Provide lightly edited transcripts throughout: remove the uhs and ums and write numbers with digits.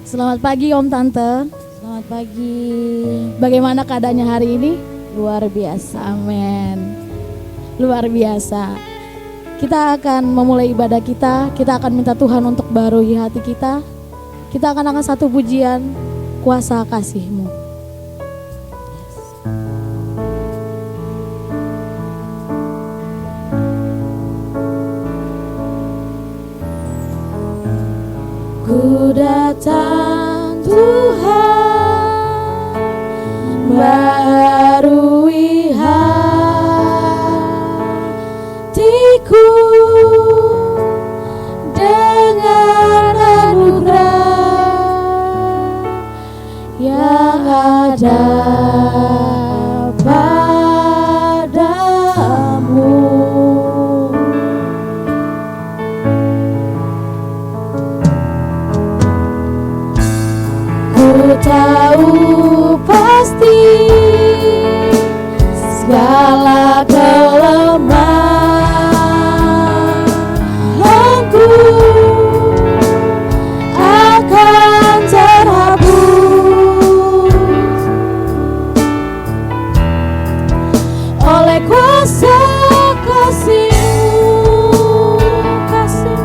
Selamat pagi Om Tante. Selamat pagi. Bagaimana keadaannya hari ini? Luar biasa, amin. Luar biasa. Kita akan memulai ibadah kita. Kita akan minta Tuhan untuk barui hati kita. Kita akan angkat satu pujian, Kuasa Kasih-Mu. Ku datang Tuhan, barui hatiku dengan anugerah yang ada padamu. Ku tahu pasti segala kelemahanku akan terhapus oleh kuasa kasih-Mu, kasih-Mu.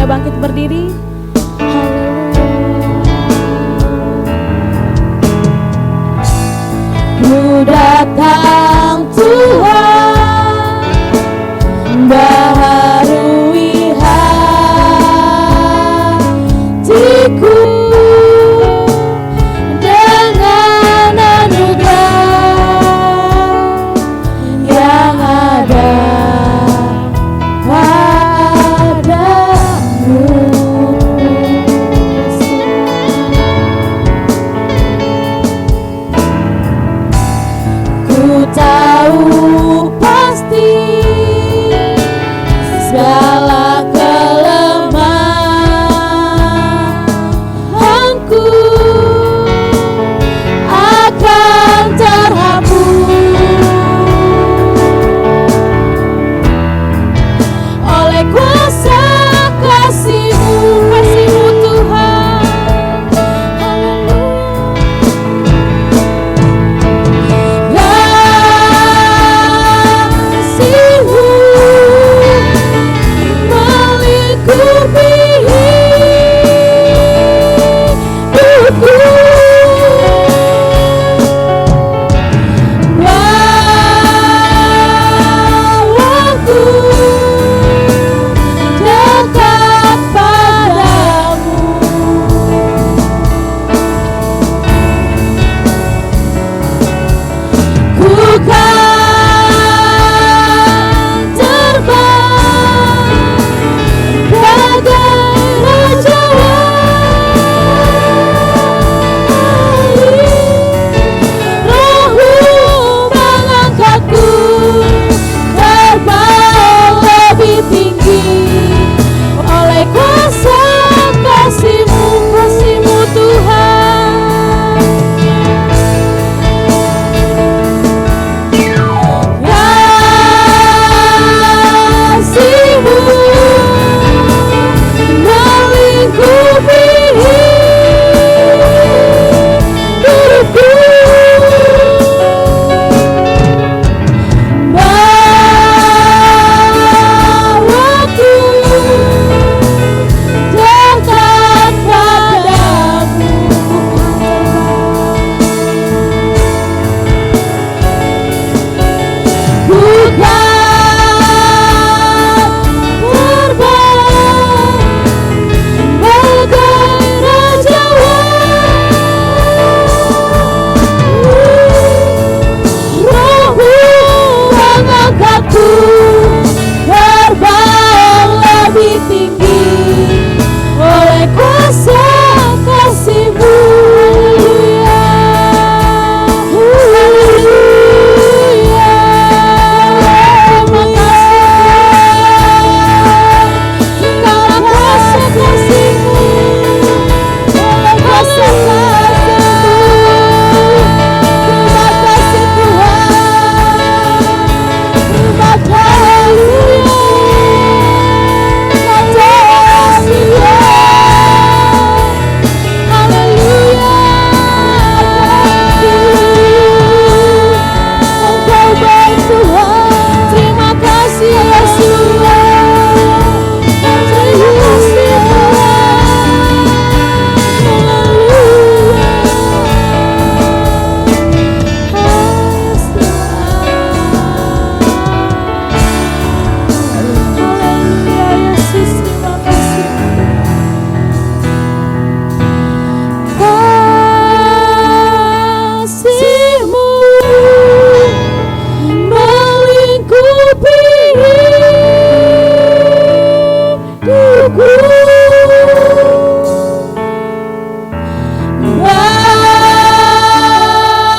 Bangkit berdiri. Ku datang Tuhan, barui hatiku dengan anugerah yang ada tahu pasti segala kelemahanku akan terhapus oleh kuasa kasih-Mu, kasih-Mu Tuhan. Dekat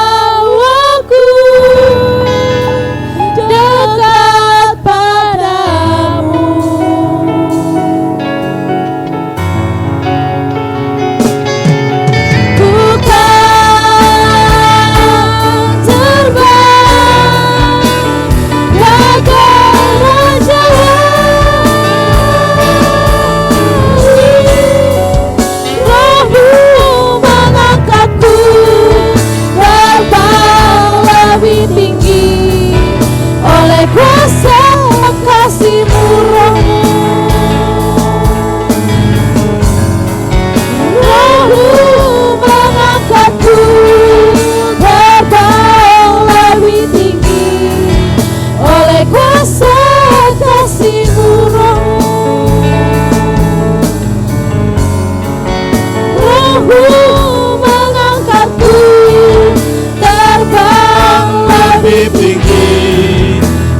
bawaku dekat padamu. Ku kan terbang bagai raja Rohmu mengangkatku terbang lebih tinggi oleh kuasa kasih-Mu Rohmu. Rohmu mengangkatku terbang lebih tinggi oleh kuasa kasih-Mu Rohmu. Rohmu mengangkatku terbang lebih tinggi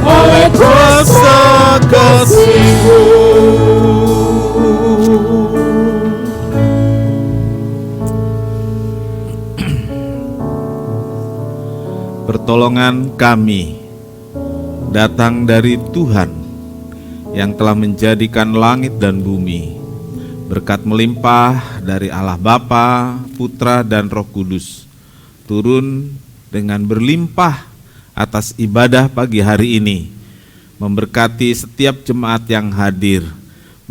oleh kuasa kasih-Mu. Pertolongan kami datang dari Tuhan yang telah menjadikan langit dan bumi. Berkat melimpah dari Allah Bapa, Putra, dan Roh Kudus turun dengan berlimpah atas ibadah pagi hari ini, memberkati setiap jemaat yang hadir,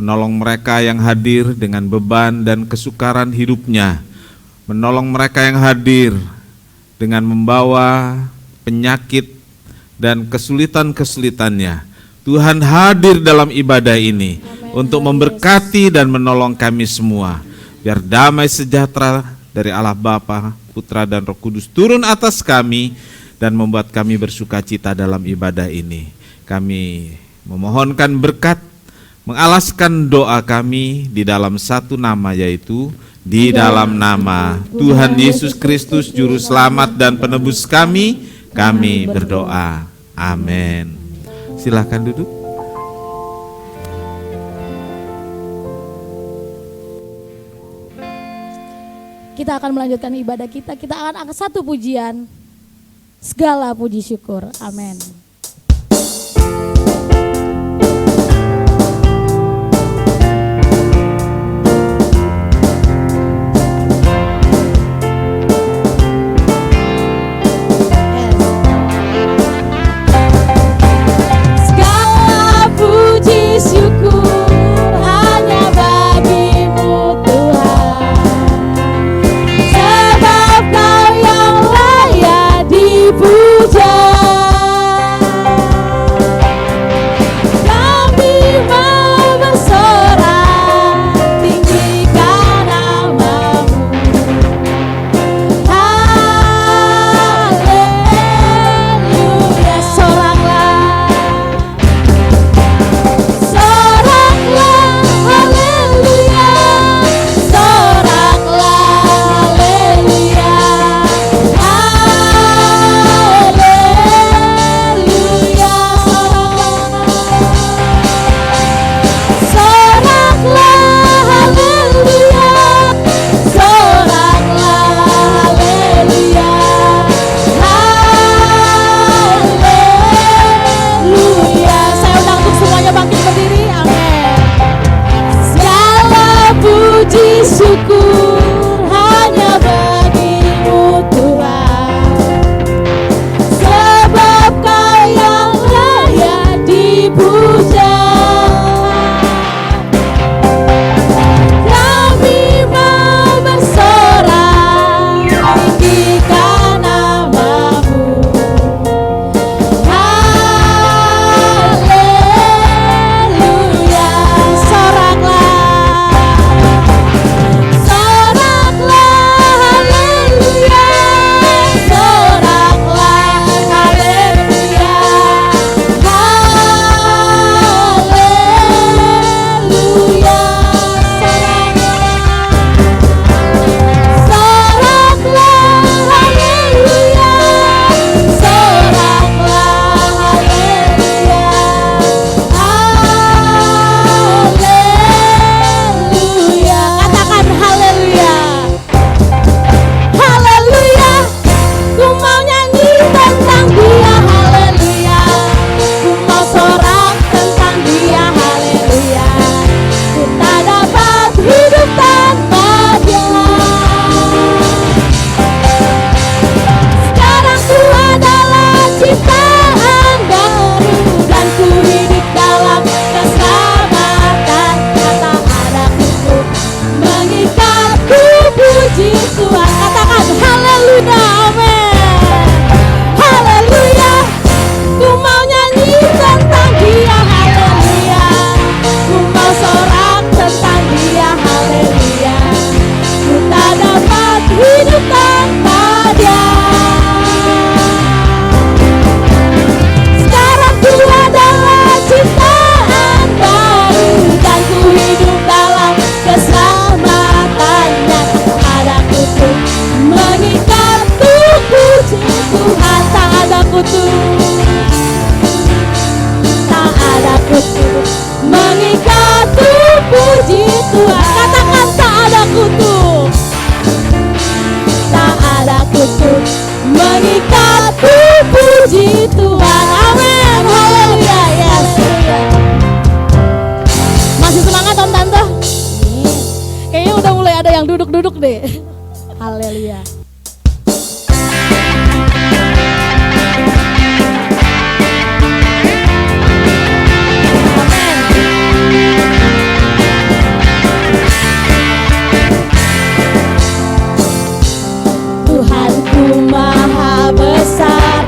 menolong mereka yang hadir dengan beban dan kesukaran hidupnya, menolong mereka yang hadir dengan membawa penyakit dan kesulitan-kesulitannya. Tuhan hadir dalam ibadah ini untuk memberkati dan menolong kami semua. Biar damai sejahtera dari Allah Bapa, Putra, dan Roh Kudus turun atas kami dan membuat kami bersuka cita dalam ibadah ini. Kami memohonkan berkat, mengalaskan doa kami di dalam satu nama, yaitu di dalam nama Tuhan Yesus Kristus Juru Selamat dan Penebus kami berdoa. Amin. Silahkan duduk. Kita akan melanjutkan ibadah kita. Kita akan angkat satu pujian. Segala puji syukur. Amin. Segala puji syukur hanya bagi-Mu Tuhan, sebab Kau yang layak dipuja. udah mulai ada yang duduk-duduk deh. Haleluya. Tuhanku maha besar,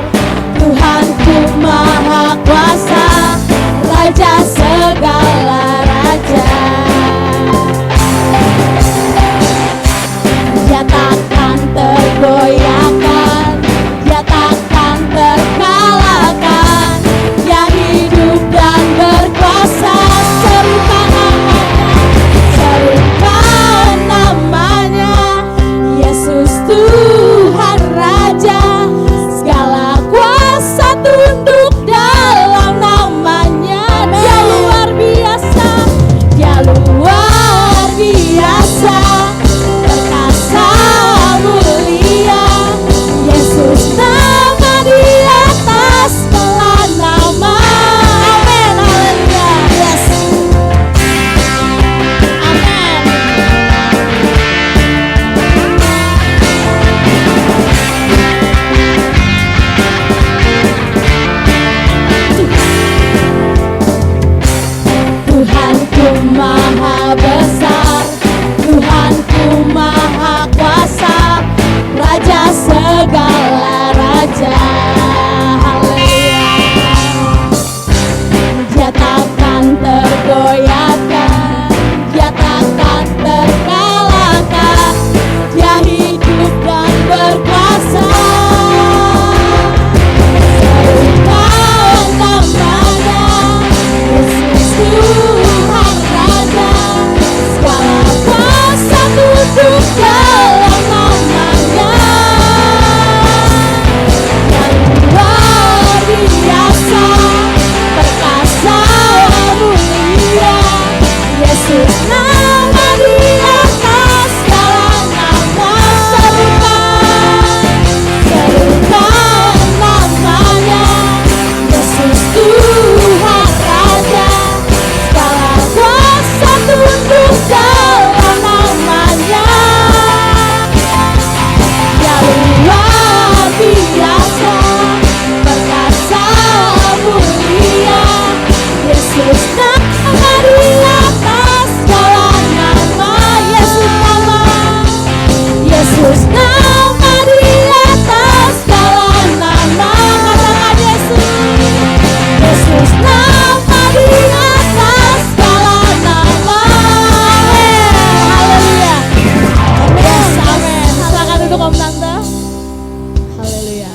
Tuhanku maha kuasa, Raja segala raja. Dia takkan tergoyahkan, dia takkan terkalahkan, dia hidup dan berkuasa. Serukan namanya, Yesus Tuhan Raja, segala kuasa tunduk dalam namanya. Dia luar biasa, dia luar biasa, perkasa mulia. Yesus nama di atas segala nama. Amin, haleluya. Yes. Tuhanku maha besar, Tuhanku maha kuasa, Raja segala raja. Haleluya. Dia takkan tergoyahkan, dia takkan terkalahkan, dia hidup dan berkuasa. Serukan namanya, Yesus Tuhan Raja, segala kuasa tunduk dalam namanya. Yang luar biasa, perkasa mulia, Yesus nama di atas segala nama. Serukan namanya, Yesus Tuhan Raja, segala kuasa tunduk dalam namanya. Yang luar biasa, perkasa mulia, Yesus nama di atas segala nama. Yesus nama di atas segala nama. Katakan Yesus. Yesus nama di atas segala nama. Haleluya. Yes, amin. Silakan duduk Om Tante. Haleluya.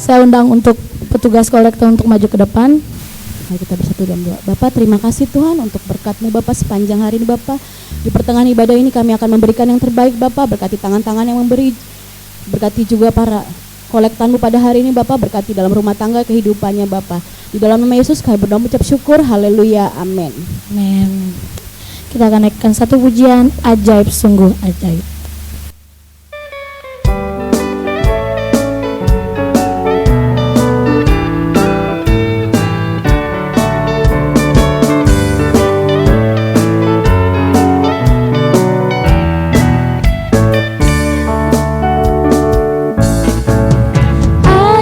Saya undang untuk petugas kolektor untuk maju ke depan. Mari kita bersatu dalam doa. Bapak, terima kasih Tuhan untuk berkat-Mu Bapak sepanjang hari ini Bapak. Di pertengahan ibadah ini kami akan memberikan yang terbaik Bapak. Berkati tangan-tangan yang memberi, berkati juga para kolektan-Mu pada hari ini Bapak. Berkati dalam rumah tangga kehidupannya Bapak. Di dalam nama Yesus kami berdoa mengucap syukur. Haleluya, amin. Amin. Kita akan naikkan satu pujian, ajaib sungguh ajaib.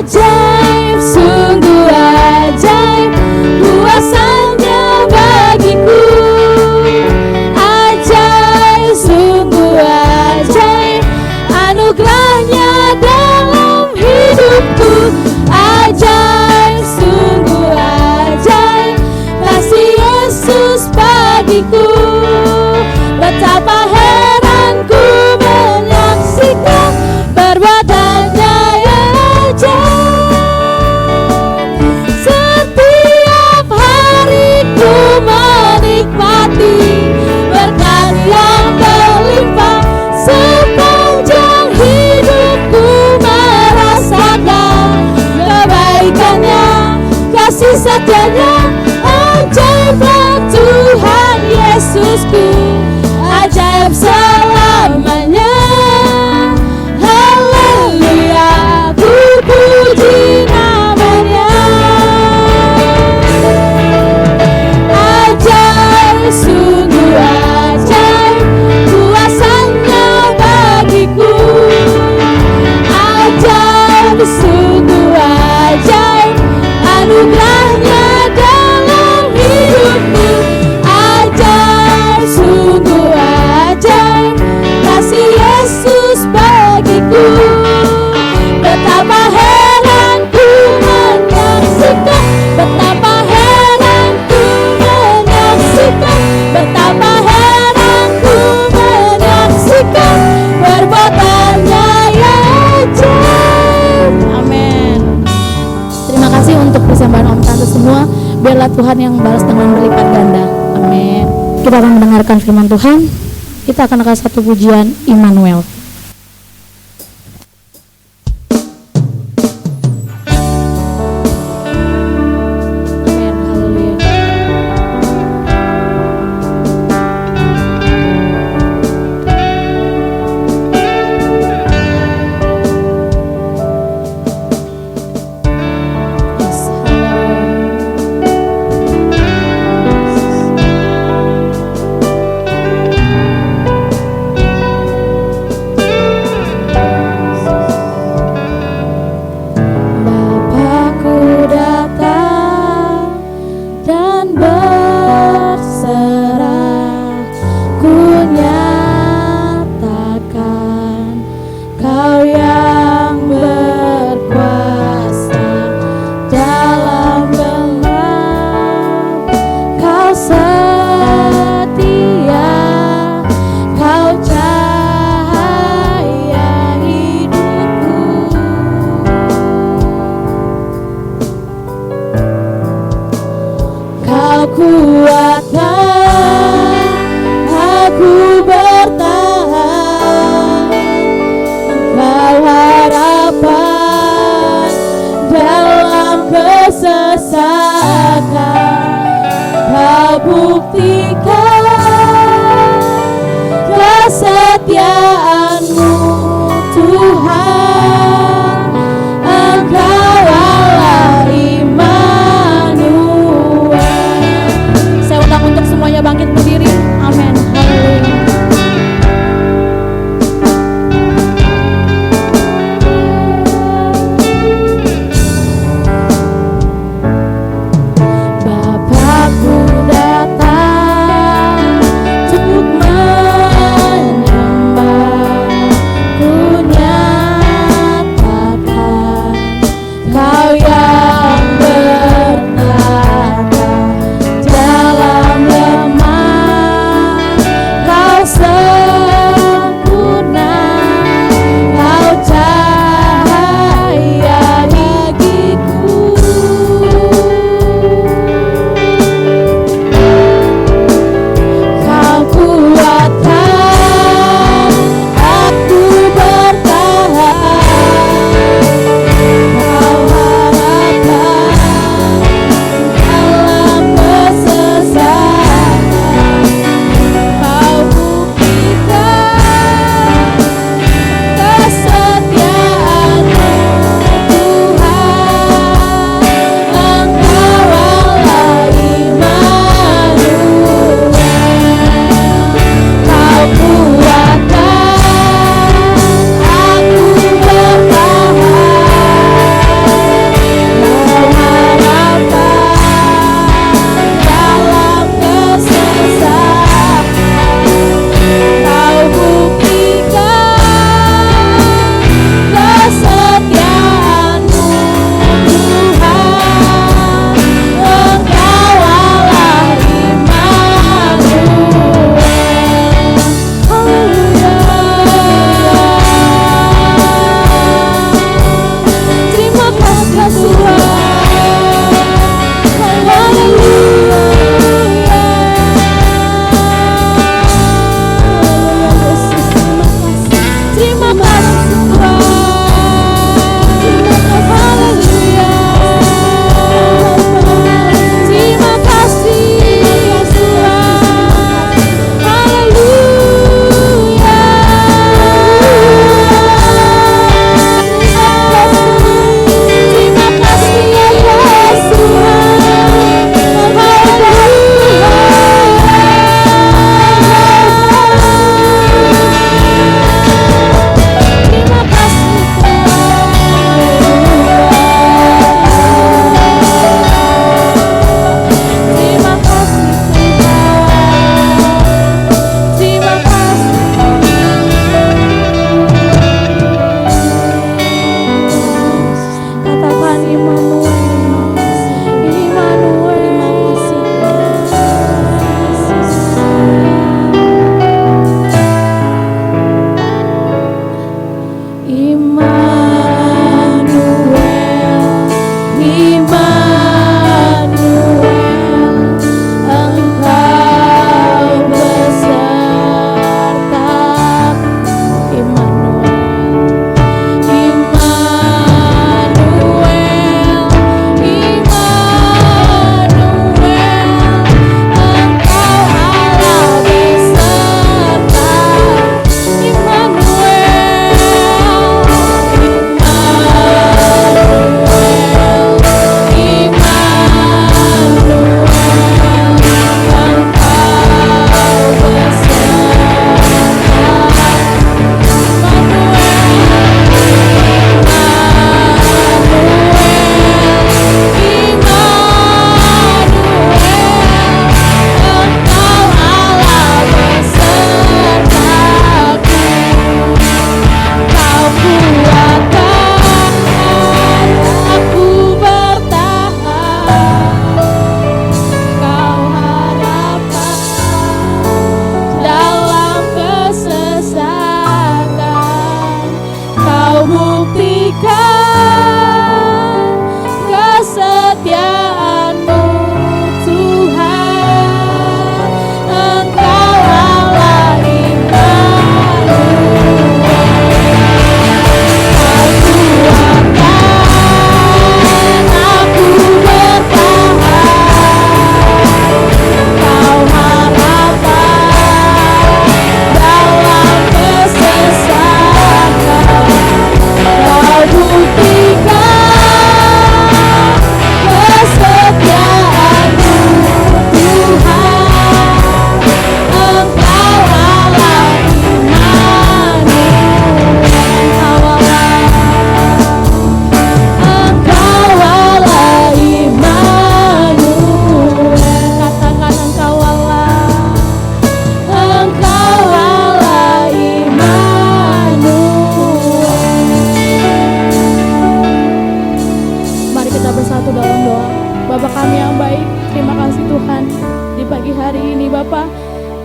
Ajaib, sungguh ajaib, kuasanya bagiku. Ajaib, sungguh ajaib, anugerahnya dalam hidupku. Ajaib, sungguh ajaib, kasih Yesus bagiku. Betapa heranku menyaksikan perbuatannya yang ajaib. Setiap hari ku menikmati berkat yang berlimpah. Sepanjang hidupku merasakan kebaikannya, kasih setianya. Ajaiblah Tuhan Yesusku, ajaib selamanya. Haleluya, ku puji namanya. Ajaib, sungguh ajaib, biarlah Tuhan yang balas dengan berlipat ganda. Amin. Kita akan mendengarkan firman Tuhan. Kita akan akan satu pujian Immanuel. Amin. Haleluya. Yes, Bapakku datang dan berserah, ku nyatakan Kau yang berkuasa dalam gelap, Kau setia, Kau cahaya hidupku. Kau kuatkan aku bertahan, Kau harapan dalam kesesakan. Kau buktikan kesetiaan-Mu, Tuhan. Engkau Allah Immanuel. Saya undang untuk semuanya bangkit berdiri. Amin. Haleluya. Bapakku datang untuk menyembah,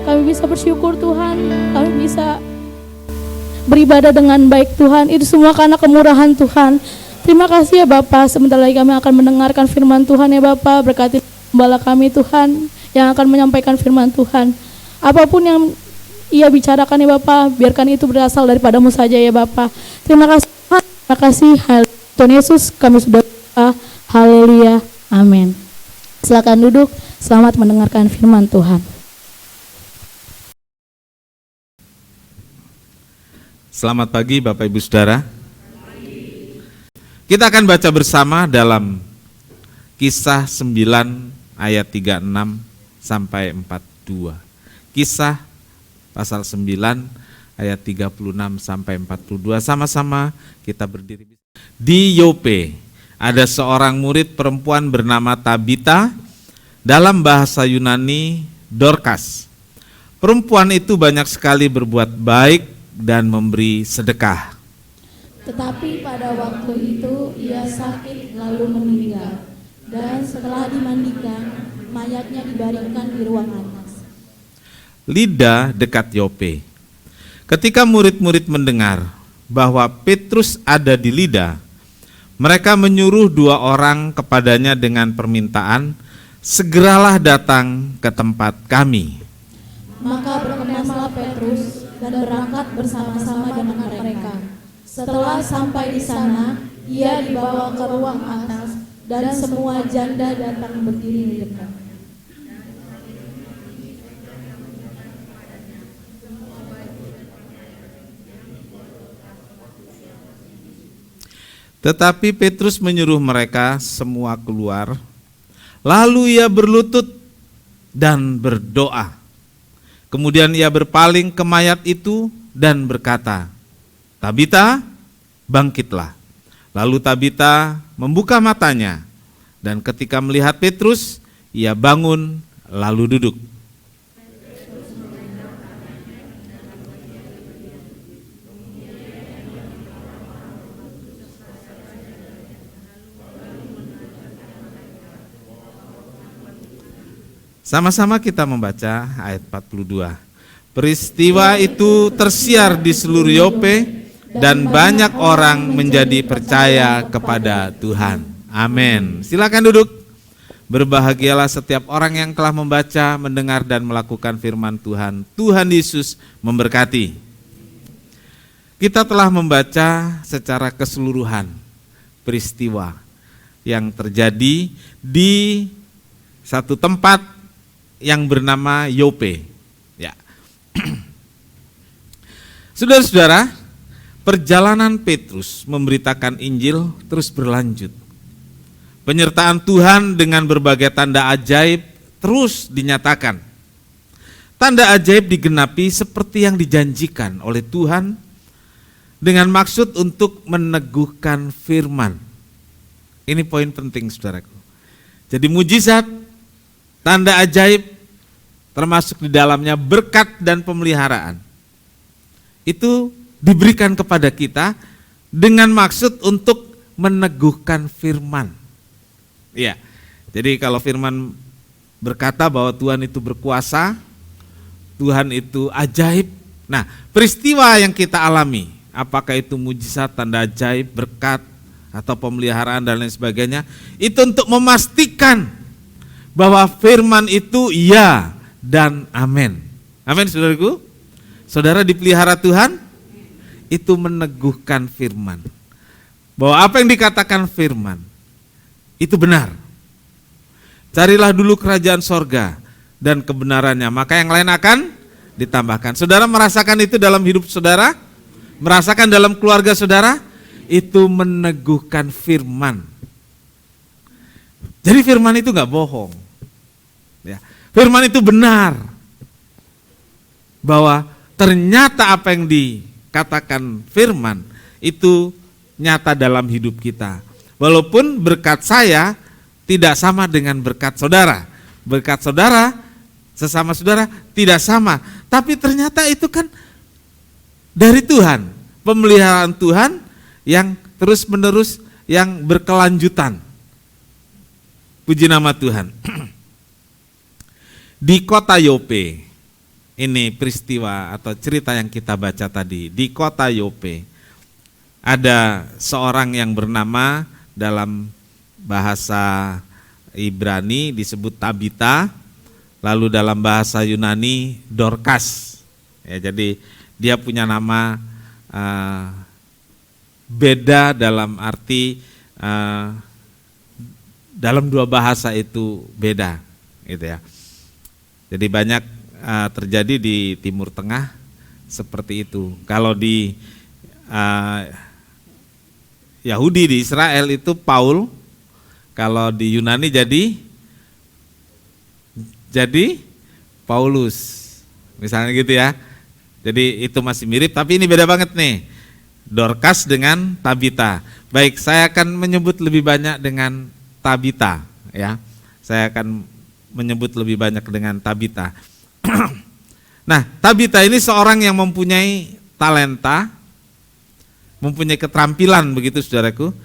kami bisa bersyukur Tuhan, kami bisa beribadah dengan baik Tuhan. Itu semua karena kemurahan Tuhan. Terima kasih ya Bapak, sebentar lagi kami akan mendengarkan firman Tuhan ya Bapak. Berkati gembala kami Tuhan yang akan menyampaikan firman Tuhan. Apapun yang ia bicarakan ya Bapak, biarkan itu berasal daripada-Mu saja ya Bapak. Terima kasih Tuhan, terima kasih. Tuhan Yesus, kami sudah berdoa. Haleluya, amin. Silakan duduk, selamat mendengarkan firman Tuhan. Selamat pagi Bapak Ibu Saudara. Kita akan baca bersama dalam Kisah 9 ayat 36 sampai 42. Kisah pasal 9 ayat 36 sampai 42. Sama-sama kita berdiri. Di Yope ada seorang murid perempuan bernama Tabita, dalam bahasa Yunani Dorcas. Perempuan itu banyak sekali berbuat baik dan memberi sedekah. Tetapi pada waktu itu ia sakit lalu meninggal, dan setelah dimandikan mayatnya dibaringkan di ruang atas. Lida dekat Yope. Ketika murid-murid mendengar bahwa Petrus ada di Lida, mereka menyuruh 2 orang kepadanya dengan permintaan, segeralah datang ke tempat kami. Maka berkemaslah Petrus dan berangkat bersama-sama dengan mereka. Setelah sampai di sana, ia dibawa ke ruang atas dan semua janda datang berdiri di dekat. Tetapi Petrus menyuruh mereka semua keluar, lalu ia berlutut dan berdoa. Kemudian ia berpaling ke mayat itu dan berkata, Tabita, bangkitlah. Lalu Tabita membuka matanya, dan ketika melihat Petrus, ia bangun lalu duduk. Sama-sama kita membaca ayat 42. Peristiwa itu tersiar di seluruh Yope dan banyak orang menjadi percaya kepada Tuhan. Amin. Silakan duduk. Berbahagialah setiap orang yang telah membaca, mendengar dan melakukan firman Tuhan. Tuhan Yesus memberkati. Kita telah membaca secara keseluruhan peristiwa yang terjadi di satu tempat yang bernama Yope. Ya. Saudara-saudara, perjalanan Petrus memberitakan Injil terus berlanjut. Penyertaan Tuhan dengan berbagai tanda ajaib terus dinyatakan. Tanda ajaib digenapi seperti yang dijanjikan oleh Tuhan dengan maksud untuk meneguhkan firman. Ini poin penting saudaraku. Jadi mujizat, tanda ajaib, termasuk di dalamnya berkat dan pemeliharaan, itu diberikan kepada kita dengan maksud untuk meneguhkan firman. Ya, jadi kalau firman berkata bahwa Tuhan itu berkuasa, Tuhan itu ajaib. Nah, peristiwa yang kita alami, apakah itu mujizat, tanda ajaib, berkat, atau pemeliharaan dan lain sebagainya, itu untuk memastikan bahwa firman itu iya dan amin. Amin saudaraku. Saudara dipelihara Tuhan, itu meneguhkan firman. Bahwa apa yang dikatakan firman, itu benar. Carilah dulu kerajaan sorga dan kebenarannya, maka yang lain akan ditambahkan. Saudara merasakan itu dalam hidup saudara? Merasakan dalam keluarga saudara? Itu meneguhkan firman. Jadi firman itu gak bohong. Ya. Firman itu benar. Bahwa ternyata apa yang dikatakan firman itu nyata dalam hidup kita. Walaupun berkat saya tidak sama dengan berkat saudara. Berkat saudara, sesama saudara tidak sama. Tapi ternyata itu kan dari Tuhan. Pemeliharaan Tuhan yang terus menerus, yang berkelanjutan. Puji nama Tuhan. Di kota Yope, ini peristiwa atau cerita yang kita baca tadi. Di kota Yope ada seorang yang bernama, dalam bahasa Ibrani disebut Tabita, lalu dalam bahasa Yunani Dorcas. Ya, jadi dia punya nama beda dalam arti dalam dua bahasa itu beda, gitu ya. Jadi banyak terjadi di Timur Tengah seperti itu. Kalau di Yahudi di Israel itu Paul, kalau di Yunani jadi Paulus, misalnya gitu ya. Jadi itu masih mirip, tapi ini beda banget nih. Dorcas dengan Tabita. Baik, saya akan menyebut lebih banyak dengan Tabita, ya. Saya akan menyebut lebih banyak dengan Tabita. Nah, Tabita ini seorang yang mempunyai talenta, mempunyai keterampilan, begitu saudaraku,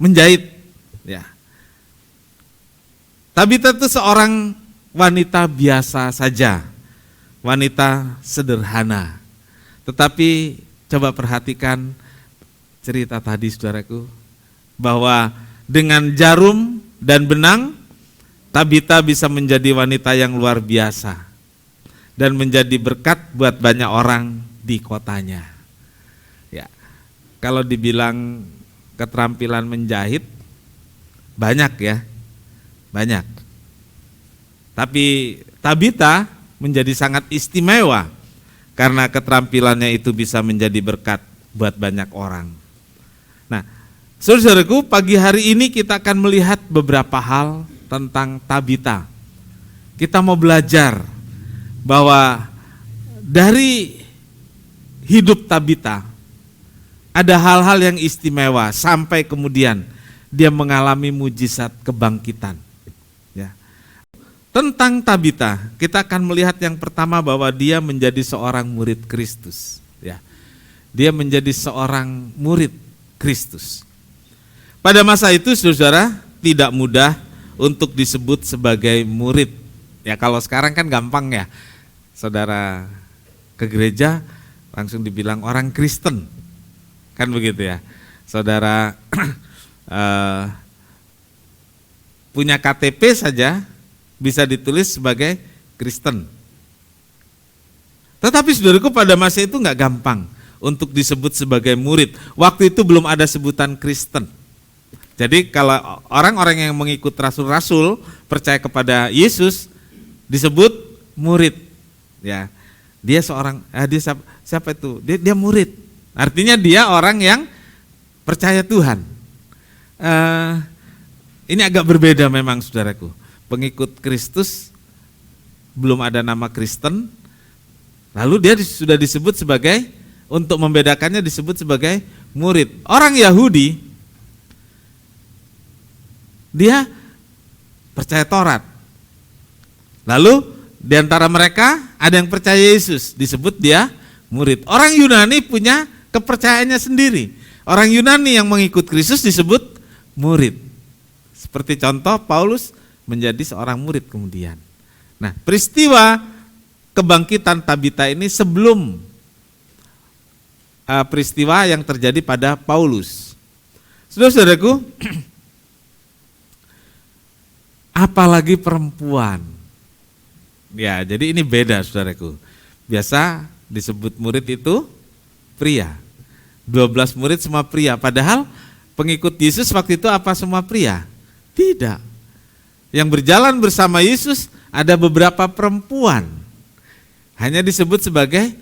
menjahit, ya. Tabita itu seorang wanita biasa saja, wanita sederhana. Tetapi coba perhatikan cerita tadi saudaraku, bahwa dengan jarum dan benang Tabita bisa menjadi wanita yang luar biasa dan menjadi berkat buat banyak orang di kotanya. Ya, kalau dibilang keterampilan menjahit banyak ya, banyak. Tapi Tabita menjadi sangat istimewa karena keterampilannya itu bisa menjadi berkat buat banyak orang. Nah, saudaraku, pagi hari ini kita akan melihat beberapa hal tentang Tabita. Kita mau belajar bahwa dari hidup Tabita ada hal-hal yang istimewa sampai kemudian dia mengalami mujizat kebangkitan. Ya. Tentang Tabita, kita akan melihat yang pertama bahwa dia menjadi seorang murid Kristus. Ya. Dia menjadi seorang murid Kristus. Pada masa itu, saudara, tidak mudah untuk disebut sebagai murid. Ya, kalau sekarang kan gampang ya, saudara ke gereja langsung dibilang orang Kristen, kan begitu ya. Saudara punya KTP saja bisa ditulis sebagai Kristen. Tetapi saudaraku, pada masa itu nggak gampang untuk disebut sebagai murid. Waktu itu belum ada sebutan Kristen. Jadi kalau orang-orang yang mengikut rasul-rasul, percaya kepada Yesus, disebut murid. Ya, dia seorang, dia siapa itu? Dia murid. Artinya dia orang yang percaya Tuhan. Ini agak berbeda memang saudaraku. Pengikut Kristus belum ada nama Kristen, lalu dia sudah disebut sebagai, untuk membedakannya disebut sebagai murid. Orang Yahudi dia percaya Taurat. Lalu di antara mereka ada yang percaya Yesus, disebut dia murid. Orang Yunani punya kepercayaannya sendiri. Orang Yunani yang mengikut Kristus disebut murid. Seperti contoh Paulus menjadi seorang murid kemudian. Nah, peristiwa kebangkitan Tabita ini sebelum peristiwa yang terjadi pada Paulus. Saudara-saudaraku, apalagi perempuan. Ya, jadi ini beda saudaraku. Biasa disebut murid itu pria. 12 murid semua pria. Padahal pengikut Yesus waktu itu apa semua pria? Tidak. Yang berjalan bersama Yesus ada beberapa perempuan. Hanya disebut sebagai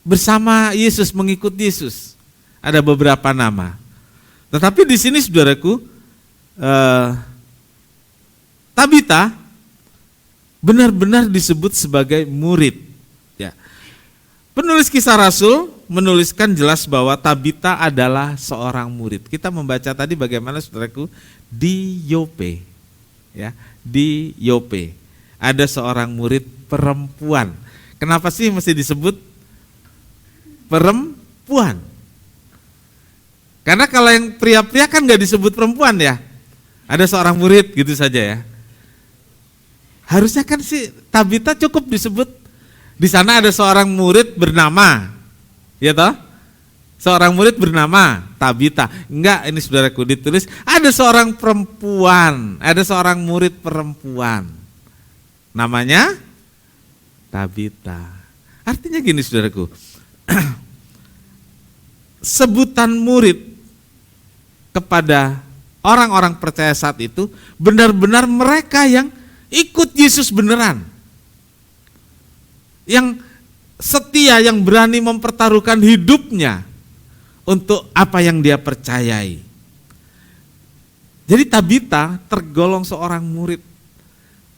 bersama Yesus, mengikut Yesus. Ada beberapa nama. Tetapi di sini saudaraku, Tabita benar-benar disebut sebagai murid. Ya. Penulis Kisah Rasul menuliskan jelas bahwa Tabita adalah seorang murid. Kita membaca tadi bagaimana saudaraku di Yope, ya, di Yope ada seorang murid perempuan. Kenapa sih mesti disebut perempuan? Karena kalau yang pria-pria kan nggak disebut perempuan ya. Ada seorang murid gitu saja ya. Harusnya kan si Tabita cukup disebut Di sana ada seorang murid bernama, ya toh? Seorang murid bernama Tabita. Enggak, ini saudaraku ditulis ada seorang perempuan, ada seorang murid perempuan. Namanya Tabita. Artinya gini saudaraku. Sebutan murid kepada orang-orang percaya saat itu benar-benar mereka yang ikut Yesus beneran. Yang setia, yang berani mempertaruhkan hidupnya untuk apa yang dia percayai. Jadi Tabita tergolong seorang murid.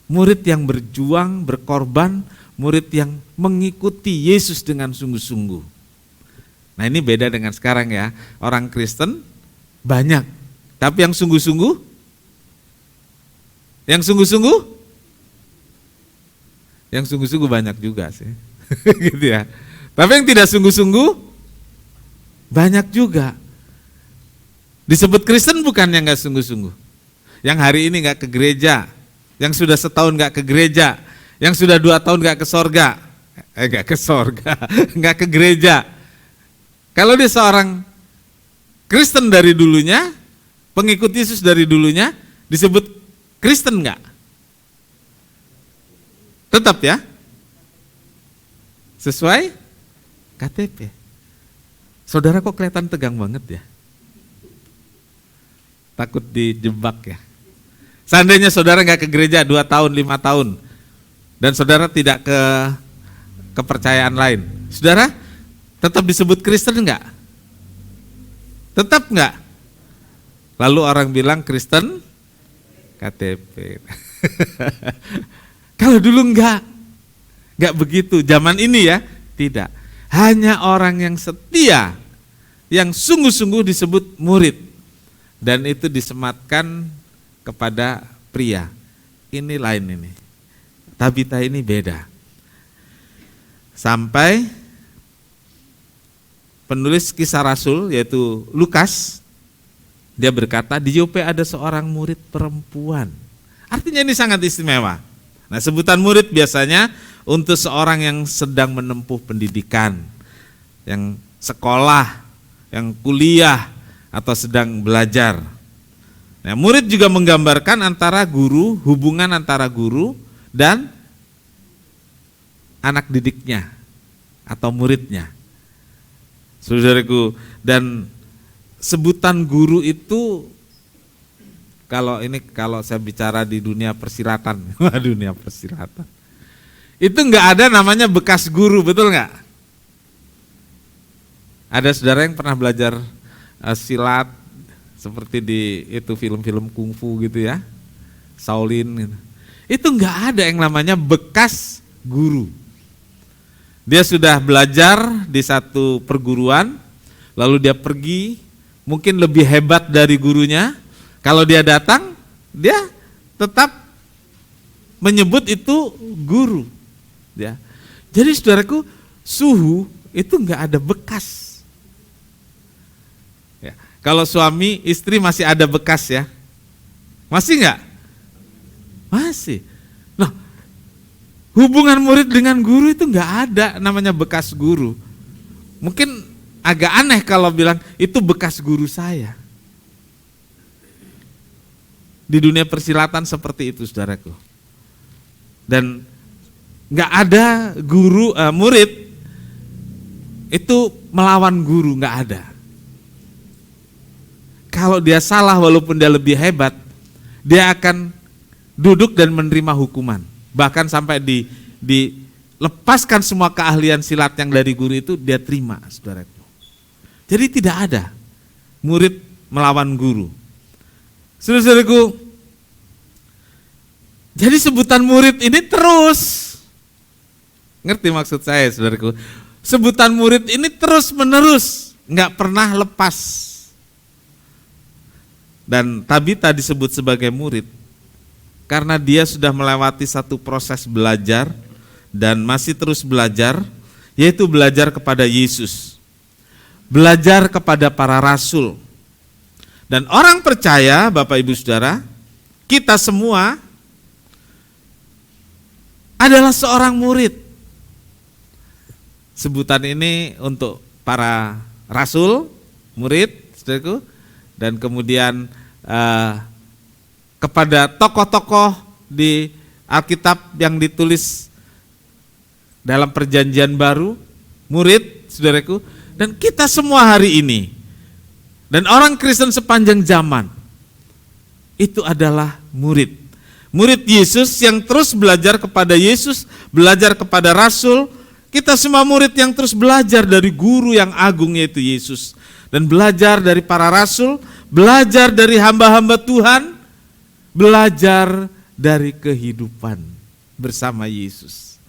Murid yang berjuang, berkorban, murid yang mengikuti Yesus dengan sungguh-sungguh. Nah ini beda dengan sekarang ya. Orang Kristen banyak, tapi yang sungguh-sungguh? Yang sungguh-sungguh? Yang sungguh-sungguh banyak juga sih. Gitu ya. Tapi yang tidak sungguh-sungguh banyak juga. Disebut Kristen bukan yang gak sungguh-sungguh. Yang hari ini gak ke gereja, yang sudah setahun gak ke gereja, yang sudah 2 tahun gak ke sorga. Gak ke sorga, gak ke gereja. Kalau dia seorang Kristen dari dulunya, pengikut Yesus dari dulunya, disebut Kristen gak? Tetap ya? Sesuai KTP. Saudara kok kelihatan tegang banget ya? Takut dijebak ya? Seandainya saudara gak ke gereja 2 tahun, 5 tahun, dan saudara tidak ke kepercayaan lain, saudara tetap disebut Kristen enggak? Tetap enggak? Lalu orang bilang Kristen KTP. Kalau dulu enggak begitu, zaman ini ya, tidak. Hanya orang yang setia, yang sungguh-sungguh disebut murid. Dan itu disematkan kepada pria. Ini lain ini. Tabita ini beda. Sampai penulis Kisah Rasul yaitu Lukas, dia berkata di Yope ada seorang murid perempuan. Artinya ini sangat istimewa. Nah, sebutan murid biasanya untuk seorang yang sedang menempuh pendidikan, yang sekolah, yang kuliah atau sedang belajar. Nah, murid juga menggambarkan antara guru, hubungan antara guru dan anak didiknya atau muridnya. Saudaraku, dan sebutan guru itu kalau saya bicara di dunia persilatan, dunia persilatan, itu nggak ada namanya bekas guru, betul nggak? Ada saudara yang pernah belajar silat seperti di itu film-film kungfu gitu ya, Shaolin gitu. Itu nggak ada yang namanya bekas guru. Dia sudah belajar di satu perguruan, lalu dia pergi, mungkin lebih hebat dari gurunya. Kalau dia datang, dia tetap menyebut itu guru. Ya. Jadi saudaraku, suhu itu nggak ada bekas. Ya. Kalau suami istri masih ada bekas ya, masih nggak? Masih. Nah, hubungan murid dengan guru itu nggak ada namanya bekas guru. Mungkin agak aneh kalau bilang itu bekas guru saya. Di dunia persilatan seperti itu saudaraku. Dan nggak ada guru murid itu melawan guru, nggak ada. Kalau dia salah walaupun dia lebih hebat, dia akan duduk dan menerima hukuman. Bahkan sampai dilepaskan semua keahlian silat yang dari guru itu dia terima, saudaraku. Jadi tidak ada murid melawan guru. Saudaraku, jadi sebutan murid ini terus, ngerti maksud saya saudaraku? Sebutan murid ini terus menerus, nggak pernah lepas. Dan Tabita disebut sebagai murid karena dia sudah melewati satu proses belajar dan masih terus belajar, yaitu belajar kepada Yesus, belajar kepada para rasul. Dan orang percaya, Bapak Ibu Saudara, kita semua adalah seorang murid. sebutan ini untuk para rasul, murid, saudaraku, dan kemudian kepada tokoh-tokoh di Alkitab yang ditulis dalam perjanjian baru, murid, saudaraku, dan kita semua hari ini, dan orang Kristen sepanjang zaman, itu adalah murid. Murid Yesus yang terus belajar kepada Yesus, belajar kepada Rasul. Kita semua murid yang terus belajar dari guru yang agung yaitu Yesus. Dan belajar dari para Rasul, belajar dari hamba-hamba Tuhan, belajar dari kehidupan bersama Yesus.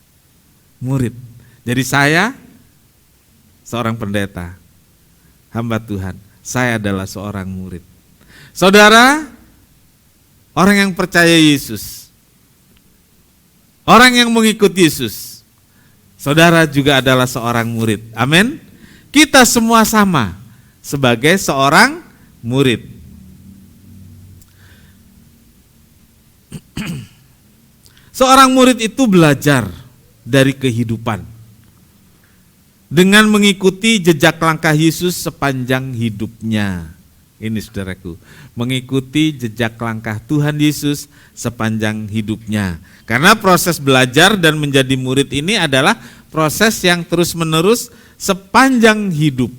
Murid. Jadi saya seorang pendeta, hamba Tuhan. Saya adalah seorang murid. Saudara, orang yang percaya Yesus, orang yang mengikut Yesus, saudara juga adalah seorang murid. Amin. Kita semua sama sebagai seorang murid. Seorang murid itu belajar dari kehidupan dengan mengikuti jejak langkah Yesus sepanjang hidupnya. Ini saudaraku, mengikuti jejak langkah Tuhan Yesus sepanjang hidupnya. Karena proses belajar dan menjadi murid ini adalah proses yang terus-menerus sepanjang hidup.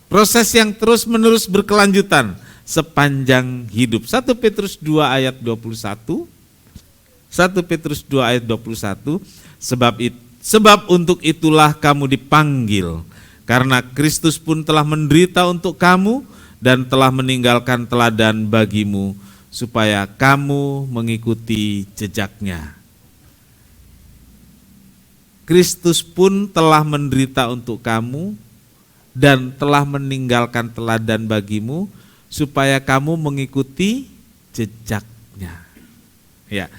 Proses yang terus-menerus berkelanjutan sepanjang hidup. 1 Petrus 2 ayat 21. 1 Petrus 2 ayat 21. Sebab untuk itulah kamu dipanggil, karena Kristus pun telah menderita untuk kamu dan telah meninggalkan teladan bagimu, supaya kamu mengikuti jejaknya. Kristus pun telah menderita untuk kamu dan telah meninggalkan teladan bagimu, supaya kamu mengikuti jejaknya. Ya,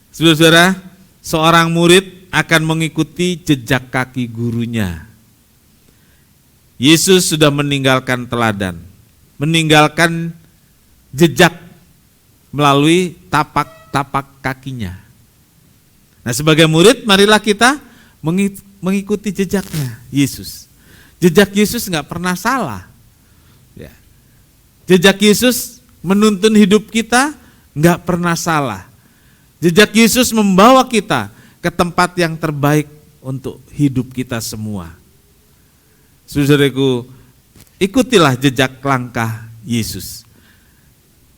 saudara-saudara, seorang murid akan mengikuti jejak kaki gurunya. Yesus sudah meninggalkan teladan, meninggalkan jejak melalui tapak-tapak kakinya. Nah, sebagai murid, marilah kita mengikuti jejaknya Yesus. Jejak Yesus nggak pernah salah. Ya. Jejak Yesus menuntun hidup kita nggak pernah salah. Jejak Yesus membawa kita ke tempat yang terbaik untuk hidup kita semua. Saudaraku, ikutilah jejak langkah Yesus.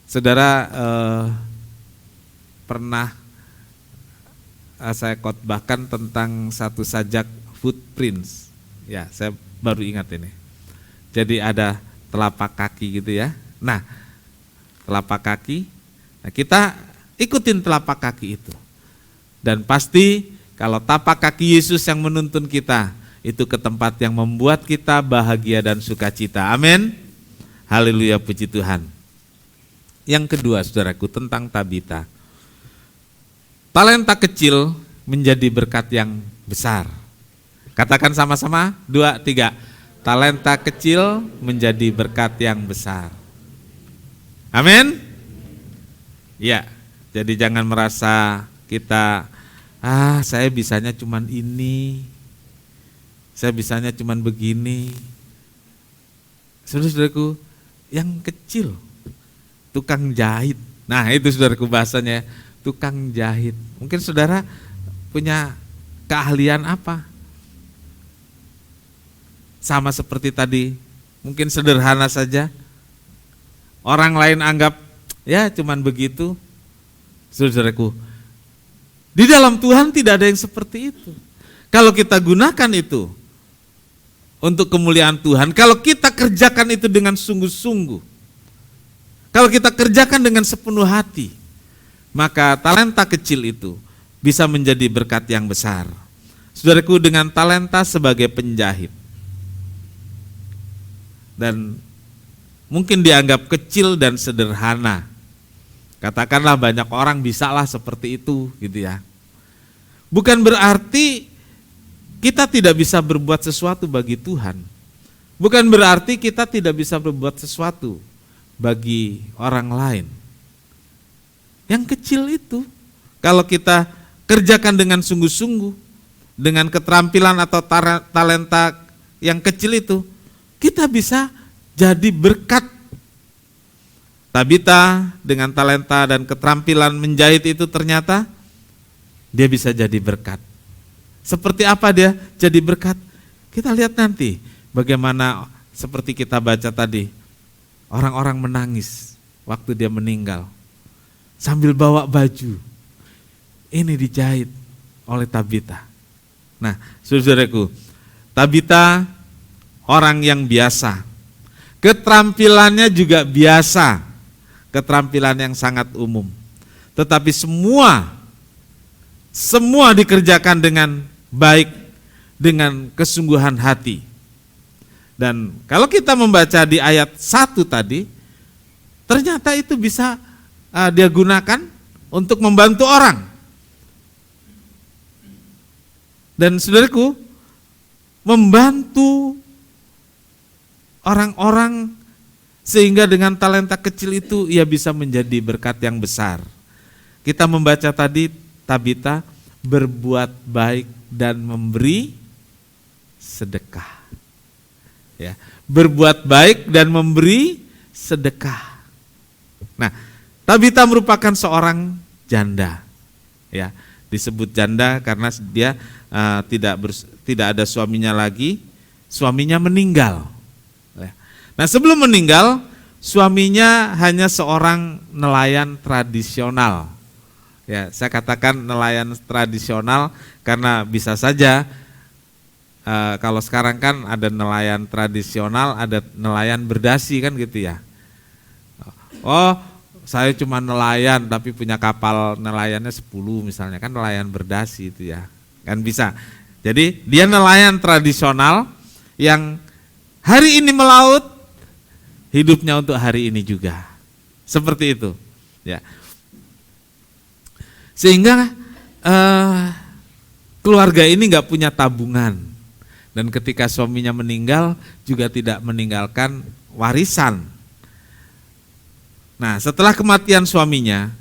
Saudara, pernah saya khotbahkan tentang satu sajak footprints. Ya, saya baru ingat ini. Jadi ada telapak kaki gitu ya. Nah, telapak kaki. Nah, kita ikutin telapak kaki itu. Dan pasti kalau tapak kaki Yesus yang menuntun kita, itu ke tempat yang membuat kita bahagia dan sukacita. Amin. Haleluya, puji Tuhan. Yang kedua, saudaraku, tentang Tabita. Talenta kecil menjadi berkat yang besar. Katakan sama-sama, 2, 3. Talenta kecil menjadi berkat yang besar. Amin. Ya, jadi jangan merasa kita, saya bisanya cuman ini, saya bisanya cuman begini. Saudara-saudaraku, yang kecil, tukang jahit. Nah, itu saudaraku bahasanya, tukang jahit. Mungkin saudara punya keahlian apa? Sama seperti tadi, mungkin sederhana saja. Orang lain anggap, ya cuman begitu. Saudaraku, di dalam Tuhan tidak ada yang seperti itu. Kalau kita gunakan itu untuk kemuliaan Tuhan, kalau kita kerjakan itu dengan sungguh-sungguh, kalau kita kerjakan dengan sepenuh hati, maka talenta kecil itu bisa menjadi berkat yang besar. Saudaraku, dengan talenta sebagai penjahit, dan mungkin dianggap kecil dan sederhana, katakanlah banyak orang bisalah seperti itu gitu ya. Bukan berarti kita tidak bisa berbuat sesuatu bagi Tuhan. Bukan berarti kita tidak bisa berbuat sesuatu bagi orang lain. Yang kecil itu, kalau kita kerjakan dengan sungguh-sungguh, dengan keterampilan atau talenta yang kecil itu, kita bisa jadi berkat. Tabita dengan talenta dan keterampilan menjahit itu ternyata dia bisa jadi berkat. Seperti apa dia jadi berkat? Kita lihat nanti bagaimana seperti kita baca tadi, orang-orang menangis waktu dia meninggal sambil bawa baju. Ini dijahit oleh Tabita. Nah, saudaraku, Tabita orang yang biasa. Keterampilannya juga biasa. Keterampilan yang sangat umum. Tetapi semua dikerjakan dengan baik, dengan kesungguhan hati. Dan kalau kita membaca di ayat 1 tadi, ternyata itu bisa dia gunakan untuk membantu orang. Dan saudaraku, membantu orang-orang sehingga dengan talenta kecil itu ia bisa menjadi berkat yang besar. Kita membaca tadi Tabita berbuat baik dan memberi sedekah. Ya, berbuat baik dan memberi sedekah. Nah, Tabita merupakan seorang janda. Ya, disebut janda karena dia tidak ada suaminya lagi, suaminya meninggal. Nah, sebelum meninggal, suaminya hanya seorang nelayan tradisional. Ya, saya katakan nelayan tradisional karena bisa saja kalau sekarang kan ada nelayan tradisional, ada nelayan berdasi kan gitu ya. Oh, saya cuma nelayan tapi punya kapal nelayannya 10 misalnya, kan nelayan berdasi itu ya. Kan bisa. Jadi dia nelayan tradisional yang hari ini melaut, hidupnya untuk hari ini juga. Seperti itu. Ya. Sehingga keluarga ini nggak punya tabungan. Dan ketika suaminya meninggal juga tidak meninggalkan warisan. Nah, setelah kematian suaminya,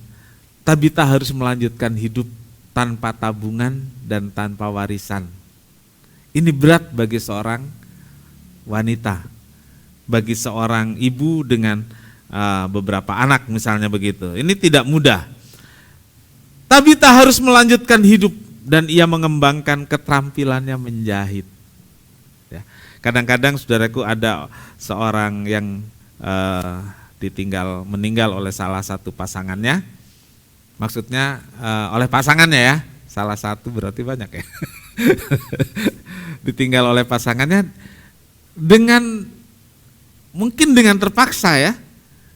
Tabita harus melanjutkan hidup tanpa tabungan dan tanpa warisan. Ini berat bagi seorang wanita, bagi seorang ibu dengan beberapa anak misalnya begitu. Ini tidak mudah. Tabita harus melanjutkan hidup dan ia mengembangkan keterampilannya menjahit. Ya. Kadang-kadang saudaraku ada seorang yang meninggal oleh salah satu pasangannya. Maksudnya oleh pasangannya ya, salah satu berarti banyak ya. Ditinggal oleh pasangannya mungkin dengan terpaksa ya,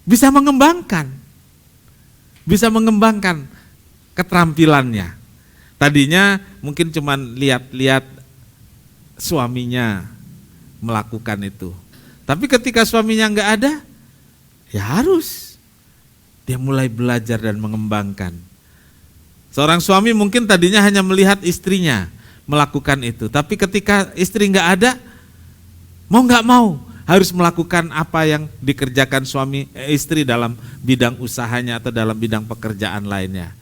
bisa mengembangkan keterampilannya. Tadinya mungkin cuman lihat-lihat suaminya melakukan itu. Tapi ketika suaminya enggak ada, ya harus dia mulai belajar dan mengembangkan. Seorang suami mungkin tadinya hanya melihat istrinya melakukan itu, tapi ketika istri nggak ada, mau nggak mau harus melakukan apa yang dikerjakan istri dalam bidang usahanya atau dalam bidang pekerjaan lainnya.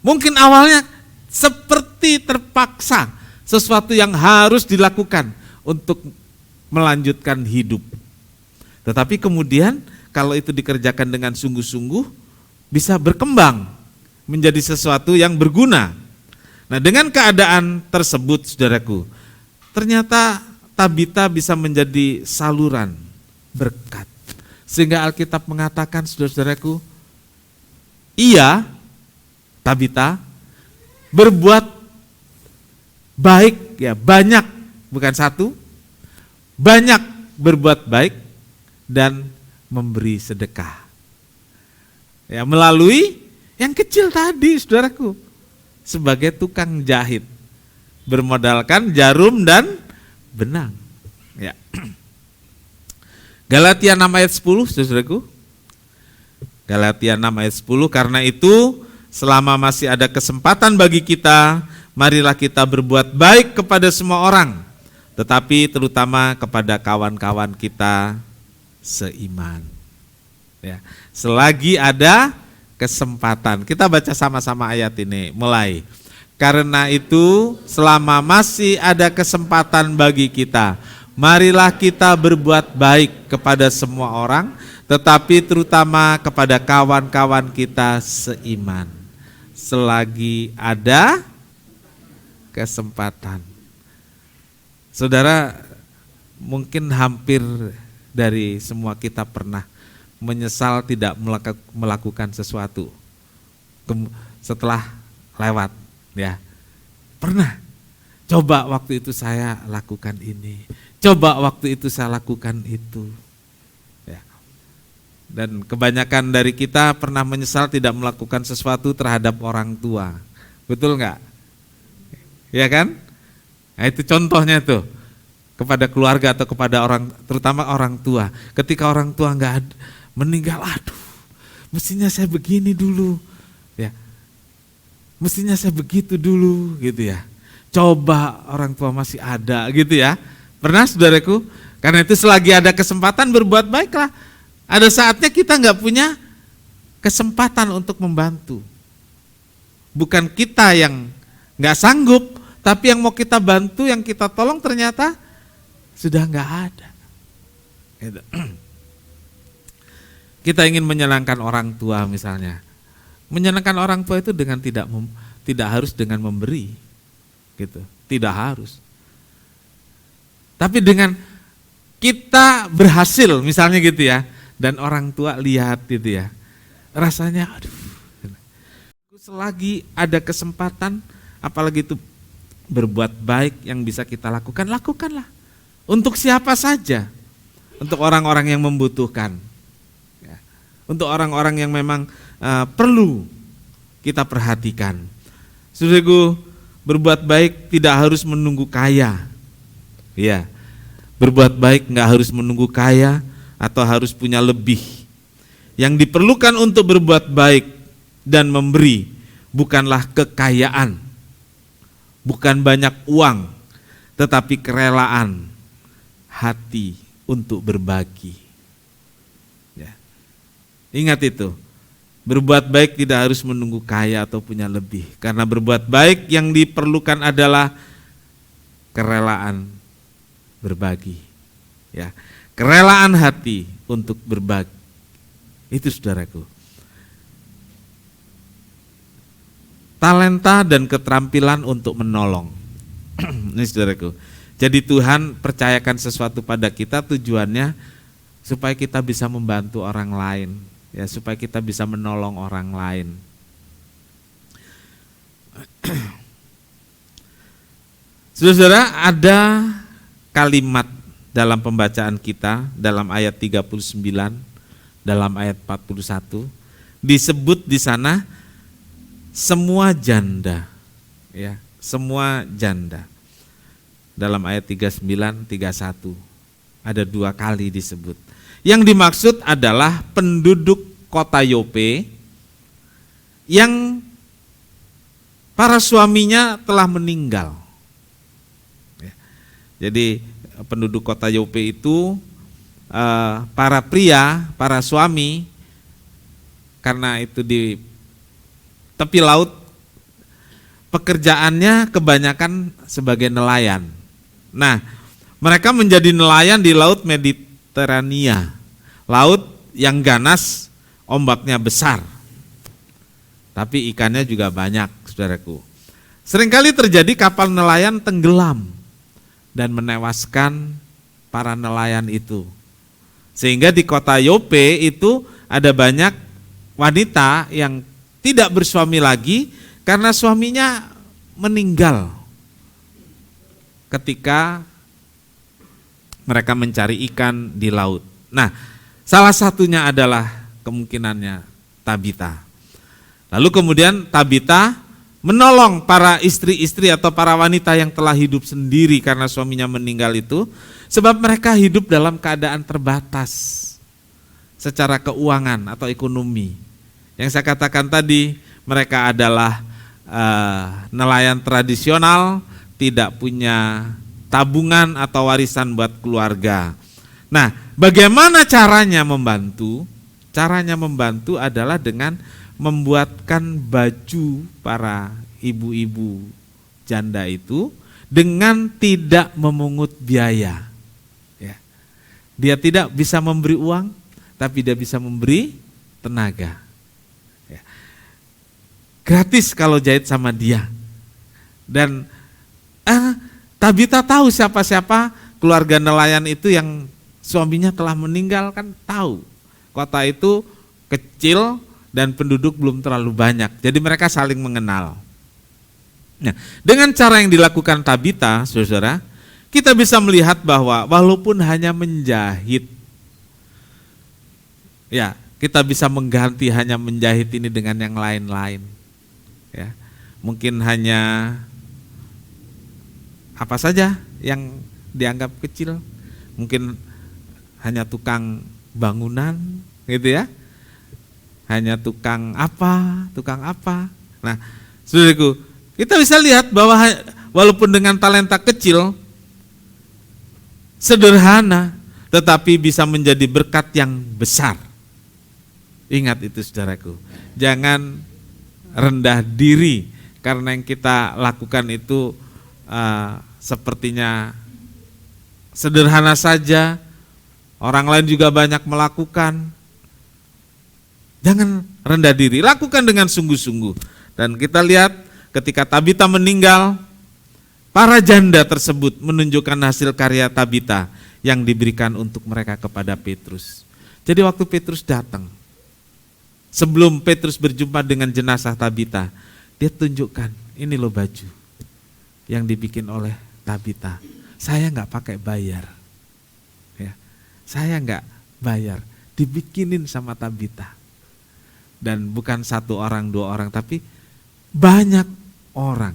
Mungkin awalnya seperti terpaksa, sesuatu yang harus dilakukan untuk melanjutkan hidup. Tetapi kemudian kalau itu dikerjakan dengan sungguh-sungguh, bisa berkembang menjadi sesuatu yang berguna. Nah, dengan keadaan tersebut, saudaraku, ternyata Tabita bisa menjadi saluran berkat. Sehingga Alkitab mengatakan, saudara-saudaraku, Tabita, berbuat baik, ya banyak, bukan satu, banyak berbuat baik dan memberi sedekah. Ya, melalui yang kecil tadi, saudaraku, sebagai tukang jahit, bermodalkan jarum dan benang. Ya. Galatia 6 ayat 10, saudaraku. Galatia 6 ayat 10, karena itu selama masih ada kesempatan bagi kita, marilah kita berbuat baik kepada semua orang, tetapi terutama kepada kawan-kawan kita seiman. Ya, selagi ada kesempatan. Kita baca sama-sama ayat ini, mulai. Karena itu, selama masih ada kesempatan bagi kita, marilah kita berbuat baik kepada semua orang, tetapi terutama kepada kawan-kawan kita seiman. Selagi ada kesempatan. Saudara, mungkin hampir dari semua kita pernah menyesal tidak melakukan sesuatu setelah lewat, ya. Pernah. Coba waktu itu saya lakukan ini. Coba waktu itu saya lakukan itu. Ya. Dan kebanyakan dari kita pernah menyesal tidak melakukan sesuatu terhadap orang tua. Betul nggak? Ya kan? Nah, itu contohnya tuh. Kepada keluarga atau kepada orang, terutama orang tua. Ketika orang tua meninggal, aduh, mestinya saya begini dulu, ya, mestinya saya begitu dulu, gitu ya. Coba orang tua masih ada, gitu ya. Pernah, saudaraku? Karena itu selagi ada kesempatan berbuat baiklah. Ada saatnya kita nggak punya kesempatan untuk membantu. Bukan kita yang nggak sanggup, tapi yang mau kita bantu, yang kita tolong ternyata sudah nggak ada. Gitu. Kita ingin menyenangkan orang tua misalnya. Menyenangkan orang tua itu dengan tidak harus dengan memberi, gitu. Tidak harus. Tapi dengan kita berhasil misalnya gitu ya, dan orang tua lihat gitu ya, rasanya aduh. Selagi ada kesempatan, apalagi itu berbuat baik yang bisa kita lakukan, lakukanlah. Untuk siapa saja, untuk orang-orang yang membutuhkan. Untuk orang-orang yang memang perlu kita perhatikan. Saudaraku, berbuat baik tidak harus menunggu kaya. Ya, berbuat baik nggak harus menunggu kaya atau harus punya lebih. Yang diperlukan untuk berbuat baik dan memberi bukanlah kekayaan, bukan banyak uang, tetapi kerelaan hati untuk berbagi. Ingat itu, berbuat baik tidak harus menunggu kaya atau punya lebih. Karena berbuat baik yang diperlukan adalah kerelaan berbagi. Ya, kerelaan hati untuk berbagi. Itu saudaraku. Talenta dan keterampilan untuk menolong. Ini saudaraku. Jadi Tuhan percayakan sesuatu pada kita, tujuannya supaya kita bisa membantu orang lain. Ya, supaya kita bisa menolong orang lain. Saudara, ada kalimat dalam pembacaan kita dalam ayat 39, dalam ayat 41 disebut di sana semua janda, ya, semua janda. Dalam ayat 39, 31 ada 2 kali disebut. Yang dimaksud adalah penduduk kota Yope yang para suaminya telah meninggal. Jadi penduduk kota Yope itu para pria, para suami, karena itu di tepi laut, pekerjaannya kebanyakan sebagai nelayan. Nah, mereka menjadi nelayan di laut Mediterania, laut yang ganas, ombaknya besar, tapi ikannya juga banyak, saudaraku. Seringkali terjadi kapal nelayan tenggelam dan menewaskan para nelayan itu. Sehingga di kota Yope itu ada banyak wanita yang tidak bersuami lagi karena suaminya meninggal ketika mereka mencari ikan di laut. Nah, salah satunya adalah kemungkinannya Tabita. Lalu kemudian Tabita menolong para istri-istri atau para wanita yang telah hidup sendiri karena suaminya meninggal itu, sebab mereka hidup dalam keadaan terbatas secara keuangan atau ekonomi. Yang saya katakan tadi, mereka adalah nelayan tradisional, tidak punya tabungan atau warisan buat keluarga. Nah, bagaimana caranya membantu? Caranya membantu adalah dengan membuatkan baju para ibu-ibu janda itu dengan tidak memungut biaya. Ya. Dia tidak bisa memberi uang, tapi dia bisa memberi tenaga. Ya. Gratis kalau jahit sama dia. Dan Tabita tahu siapa-siapa keluarga nelayan itu yang suaminya telah meninggal, kan tahu. Kota itu kecil dan penduduk belum terlalu banyak. Jadi mereka saling mengenal. Nah, dengan cara yang dilakukan Tabita, saudara, kita bisa melihat bahwa walaupun hanya menjahit, ya, kita bisa mengganti hanya menjahit ini dengan yang lain-lain. Ya, mungkin hanya apa saja yang dianggap kecil, mungkin hanya tukang bangunan, gitu ya, hanya tukang apa. Nah, saudaraku, kita bisa lihat bahwa walaupun dengan talenta kecil, sederhana, tetapi bisa menjadi berkat yang besar. Ingat itu, saudaraku, jangan rendah diri karena yang kita lakukan itu sepertinya sederhana saja, orang lain juga banyak melakukan. Jangan rendah diri, lakukan dengan sungguh-sungguh. Dan kita lihat ketika Tabita meninggal, para janda tersebut menunjukkan hasil karya Tabita yang diberikan untuk mereka kepada Petrus. Jadi waktu Petrus datang, sebelum Petrus berjumpa dengan jenazah Tabita, dia tunjukkan, ini loh baju yang dibikin oleh Tabita. Saya nggak pakai bayar, ya, saya nggak bayar, dibikinin sama Tabita. Dan bukan satu orang, dua orang, tapi banyak orang,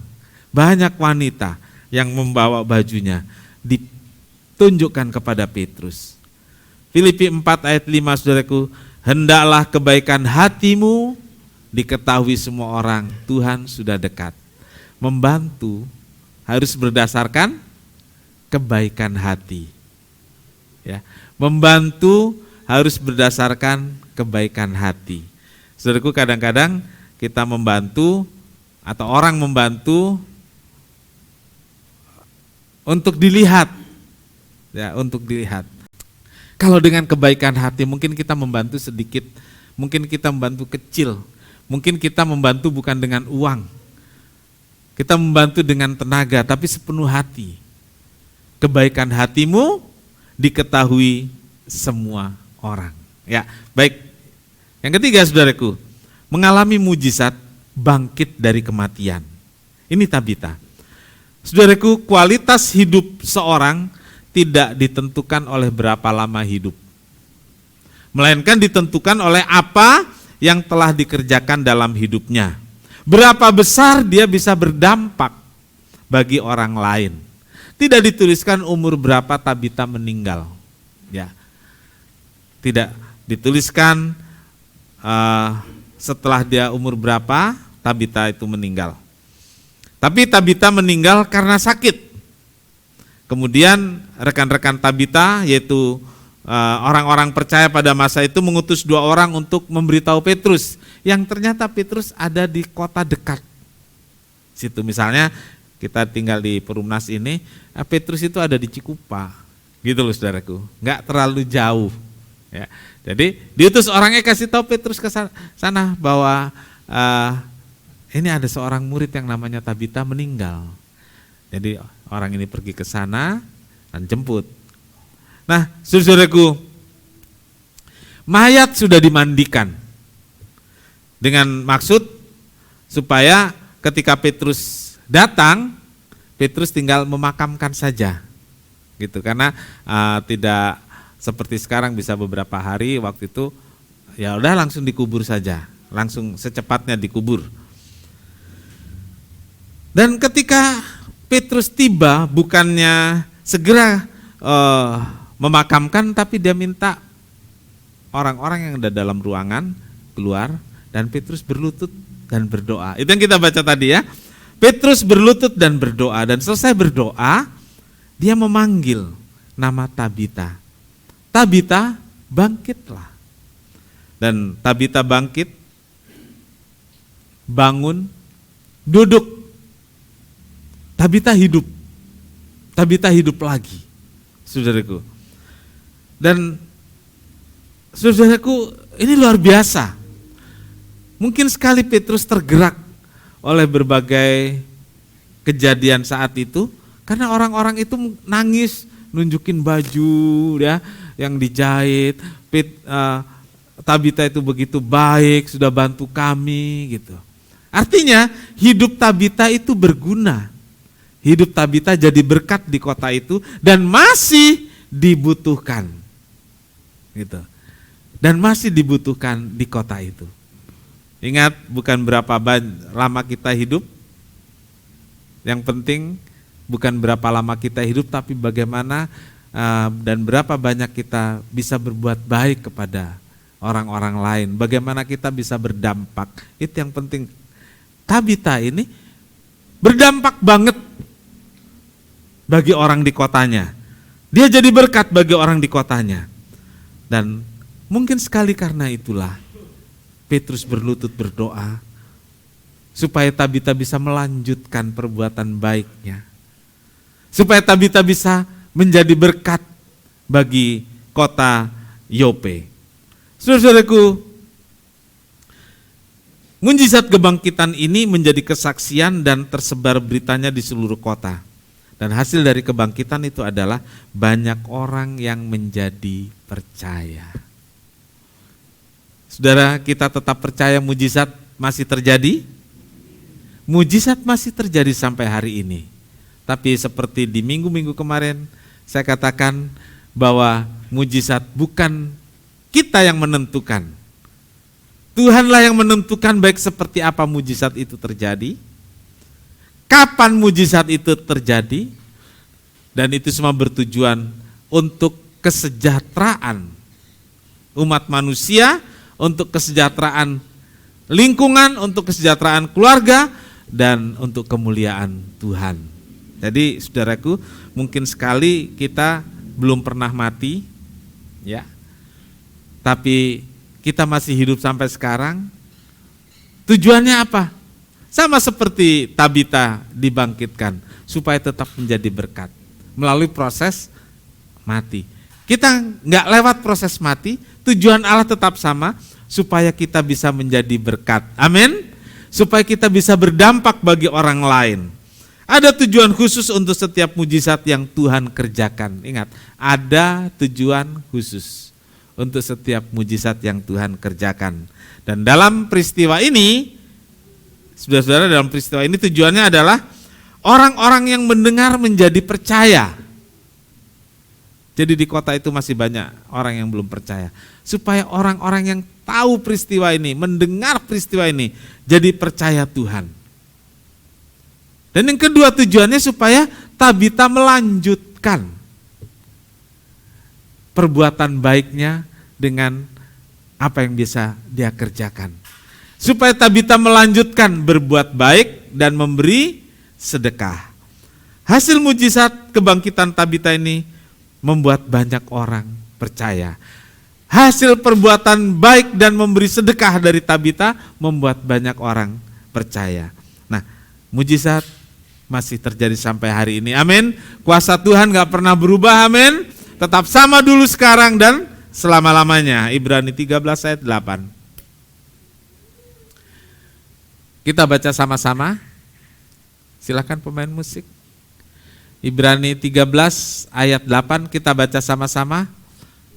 banyak wanita yang membawa bajunya ditunjukkan kepada Petrus. Filipi 4 ayat 5, saudaraku, hendaklah kebaikan hatimu diketahui semua orang, Tuhan sudah dekat. Membantu harus berdasarkan kebaikan hati. Ya, membantu harus berdasarkan kebaikan hati. Saudaraku, kadang-kadang kita membantu atau orang membantu untuk dilihat. Ya, untuk dilihat. Kalau dengan kebaikan hati mungkin kita membantu sedikit, mungkin kita membantu kecil, mungkin kita membantu bukan dengan uang. Kita membantu dengan tenaga, tapi sepenuh hati. Kebaikan hatimu diketahui semua orang. Ya, baik. Yang ketiga, saudaraku, mengalami mujizat bangkit dari kematian. Ini Tabita. Saudaraku, kualitas hidup seorang tidak ditentukan oleh berapa lama hidup, melainkan ditentukan oleh apa yang telah dikerjakan dalam hidupnya. Berapa besar dia bisa berdampak bagi orang lain. Tidak dituliskan umur berapa Tabita meninggal. Ya, tidak dituliskan setelah dia umur berapa Tabita itu meninggal. Tapi Tabita meninggal karena sakit. Kemudian rekan-rekan Tabita, yaitu orang-orang percaya pada masa itu, mengutus 2 orang untuk memberitahu Petrus, yang ternyata Petrus ada di kota dekat situ. Misalnya kita tinggal di Perumnas ini, Petrus itu ada di Cikupa, gitu loh saudaraku, nggak terlalu jauh. Ya, jadi diutus orangnya kasih tahu Petrus ke sana bahwa ini ada seorang murid yang namanya Tabita meninggal. Jadi orang ini pergi ke sana dan jemput. Nah, saudaraku, mayat sudah dimandikan dengan maksud supaya ketika Petrus datang, Petrus tinggal memakamkan saja, gitu. Karena tidak seperti sekarang bisa beberapa hari, waktu itu ya udah langsung dikubur saja, langsung secepatnya dikubur. Dan ketika Petrus tiba, bukannya segera memakamkan, tapi dia minta orang-orang yang ada dalam ruangan keluar, dan Petrus berlutut dan berdoa. Itu yang kita baca tadi ya. Petrus berlutut dan berdoa, dan selesai berdoa, dia memanggil nama Tabita. Tabita, bangkitlah. Dan Tabita bangkit, bangun, duduk. Tabita hidup. Tabita hidup lagi, saudaraku. Dan saudaraku, ini luar biasa. Mungkin sekali Petrus tergerak oleh berbagai kejadian saat itu, karena orang-orang itu nangis, nunjukin baju ya yang dijahit. Tabita itu begitu baik, sudah bantu kami gitu. Artinya hidup Tabita itu berguna. Hidup Tabita jadi berkat di kota itu dan masih dibutuhkan. Gitu. Dan masih dibutuhkan di kota itu. Ingat, bukan berapa lama kita hidup. Yang penting bukan berapa lama kita hidup, tapi bagaimana dan berapa banyak kita bisa berbuat baik kepada orang-orang lain. Bagaimana kita bisa berdampak. Itu yang penting. Tabita ini berdampak banget bagi orang di kotanya. Dia jadi berkat bagi orang di kotanya. Dan mungkin sekali karena itulah Petrus berlutut berdoa supaya Tabita bisa melanjutkan perbuatan baiknya. Supaya Tabita bisa menjadi berkat bagi kota Yope. Saudara-saudaraku, mujizat kebangkitan ini menjadi kesaksian dan tersebar beritanya di seluruh kota. Dan hasil dari kebangkitan itu adalah banyak orang yang menjadi percaya. Saudara, kita tetap percaya mujizat masih terjadi? Mujizat masih terjadi sampai hari ini. Tapi seperti di minggu-minggu kemarin, saya katakan bahwa mujizat bukan kita yang menentukan. Tuhanlah yang menentukan baik seperti apa mujizat itu terjadi, kapan mujizat itu terjadi, dan itu semua bertujuan untuk kesejahteraan umat manusia, untuk kesejahteraan lingkungan, untuk kesejahteraan keluarga, dan untuk kemuliaan Tuhan. Jadi saudaraku, mungkin sekali kita belum pernah mati, ya, tapi kita masih hidup sampai sekarang. Tujuannya apa? Sama seperti Tabita dibangkitkan, supaya tetap menjadi berkat melalui proses mati. Kita nggak lewat proses mati, tujuan Allah tetap sama, supaya kita bisa menjadi berkat. Amin. Supaya kita bisa berdampak bagi orang lain. Ada tujuan khusus untuk setiap mujizat yang Tuhan kerjakan. Ingat, ada tujuan khusus untuk setiap mujizat yang Tuhan kerjakan. Dan dalam peristiwa ini, saudara-saudara, dalam peristiwa ini tujuannya adalah orang-orang yang mendengar menjadi percaya. Jadi di kota itu masih banyak orang yang belum percaya. Supaya orang-orang yang tahu peristiwa ini, mendengar peristiwa ini, jadi percaya Tuhan. Dan yang kedua tujuannya supaya Tabita melanjutkan perbuatan baiknya dengan apa yang bisa dia kerjakan. Supaya Tabita melanjutkan berbuat baik dan memberi sedekah. Hasil mujizat kebangkitan Tabita ini membuat banyak orang percaya. Hasil perbuatan baik dan memberi sedekah dari Tabita membuat banyak orang percaya. Nah, mujizat masih terjadi sampai hari ini. Amin. Kuasa Tuhan gak pernah berubah. Amin. Tetap sama dulu, sekarang, dan selama-lamanya. Ibrani 13 ayat 8. Kita baca sama-sama. Silakan pemain musik. Ibrani 13 ayat 8, kita baca sama-sama.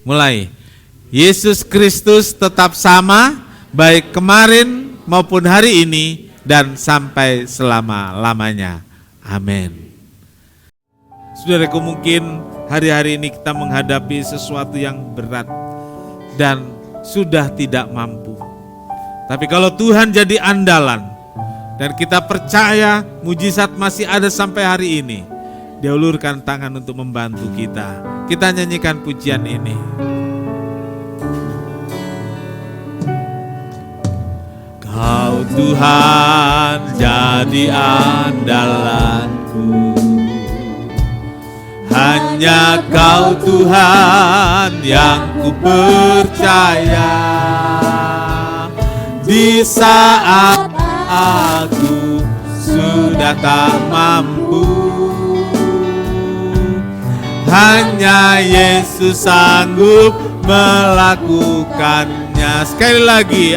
Mulai. Yesus Kristus tetap sama, baik kemarin maupun hari ini dan sampai selama-lamanya. Amin. Saudaraku, mungkin hari-hari ini kita menghadapi sesuatu yang berat dan sudah tidak mampu. Tapi kalau Tuhan jadi andalan dan kita percaya mujizat masih ada sampai hari ini, Dia ulurkan tangan untuk membantu kita. Kita nyanyikan pujian ini. Kau Tuhan jadi andalanku, hanya Kau Tuhan yang ku percaya. Di saat aku sudah tak mampu, hanya Yesus sanggup melakukannya. Sekali lagi,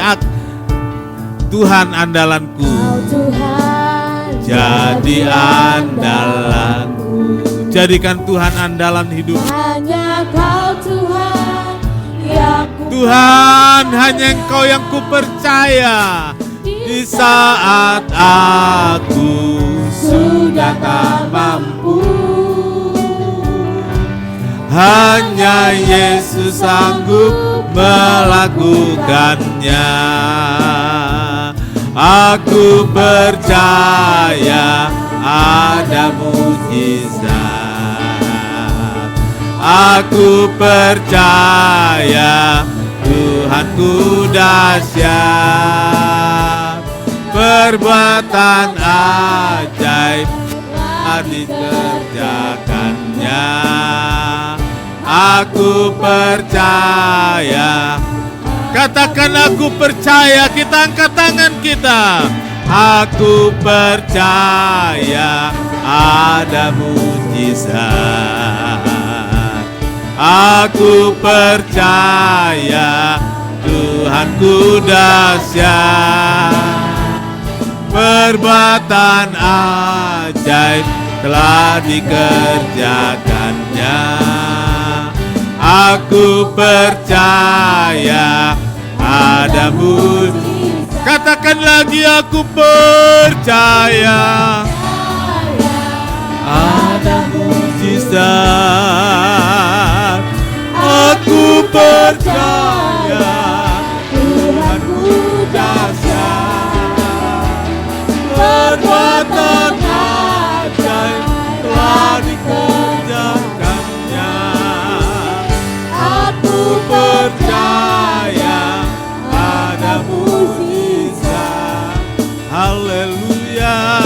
Tuhan andalanku, Kau Tuhan jadi andalanku. Jadikan Tuhan andalan hidup. Hanya Kau Tuhan yang ku Tuhan, hanya Engkau yang ku percaya. Di saat aku sudah tak mampu, hanya Yesus sanggup melakukannya. Aku percaya ada mujizat. Aku percaya Tuhanku dahsyat. Perbuatan ajaib telah dikerjakannya. Aku percaya. Katakan aku percaya. Kita angkat tangan kita. Aku percaya ada mujizat. Aku percaya Tuhanku dahsyat. Perbuatan ajaib telah dikerjakannya. Aku percaya ada mujizat. Katakan lagi, aku percaya ada mujizat. Aku percaya Tuhanku dahsyat. Perbuatan ajaib telah dikerjakannya. Aku percaya ada mujizat. Haleluya.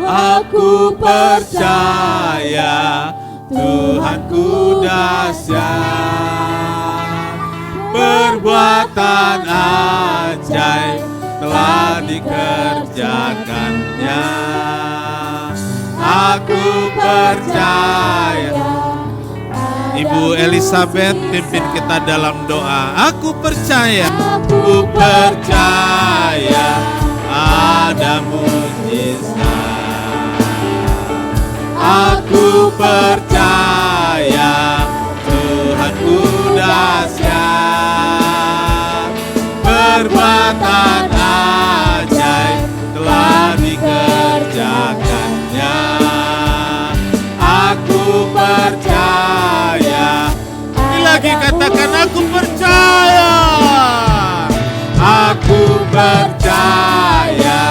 Aku percaya Tuhanku dahsyat. Perbuatan ajaib telah dikerjakannya. Aku percaya. Ibu Elizabeth pimpin kita dalam doa. Aku percaya ada mujizat. Aku percaya Tuhanku dahsyat. Perbuatan ajaib telah dikerjakannya. Aku percaya. Ini lagi katakan, aku percaya. Aku percaya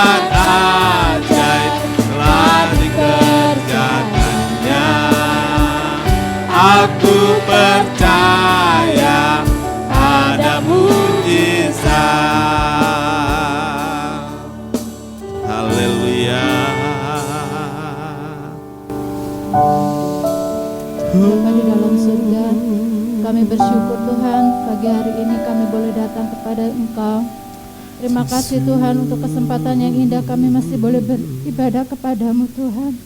Mujizat ajaib telah dikerjakannya. Aku percaya ada mujizat. Haleluya. Bapa di dalam surga, kami bersyukur Tuhan, pagi hari ini kami boleh datang kepada Engkau. Terima kasih Tuhan untuk kesempatan yang indah kami masih boleh beribadah kepadamu Tuhan.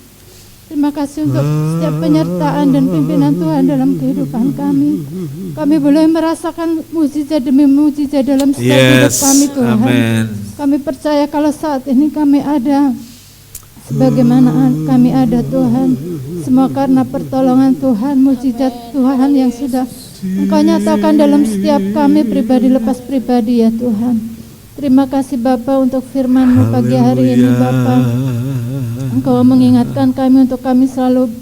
Terima kasih untuk setiap penyertaan dan pimpinan Tuhan dalam kehidupan kami. Kami boleh merasakan mujizat demi mujizat dalam setiap hidup kami Tuhan. Amen. Kami percaya kalau saat ini kami ada sebagaimana kami ada Tuhan, semua karena pertolongan Tuhan, mujizat Tuhan yang sudah Engkau nyatakan dalam setiap kami pribadi lepas pribadi ya Tuhan. Terima kasih Bapa untuk firman-Mu pagi hari ini Bapa. Engkau mengingatkan kami untuk kami selalu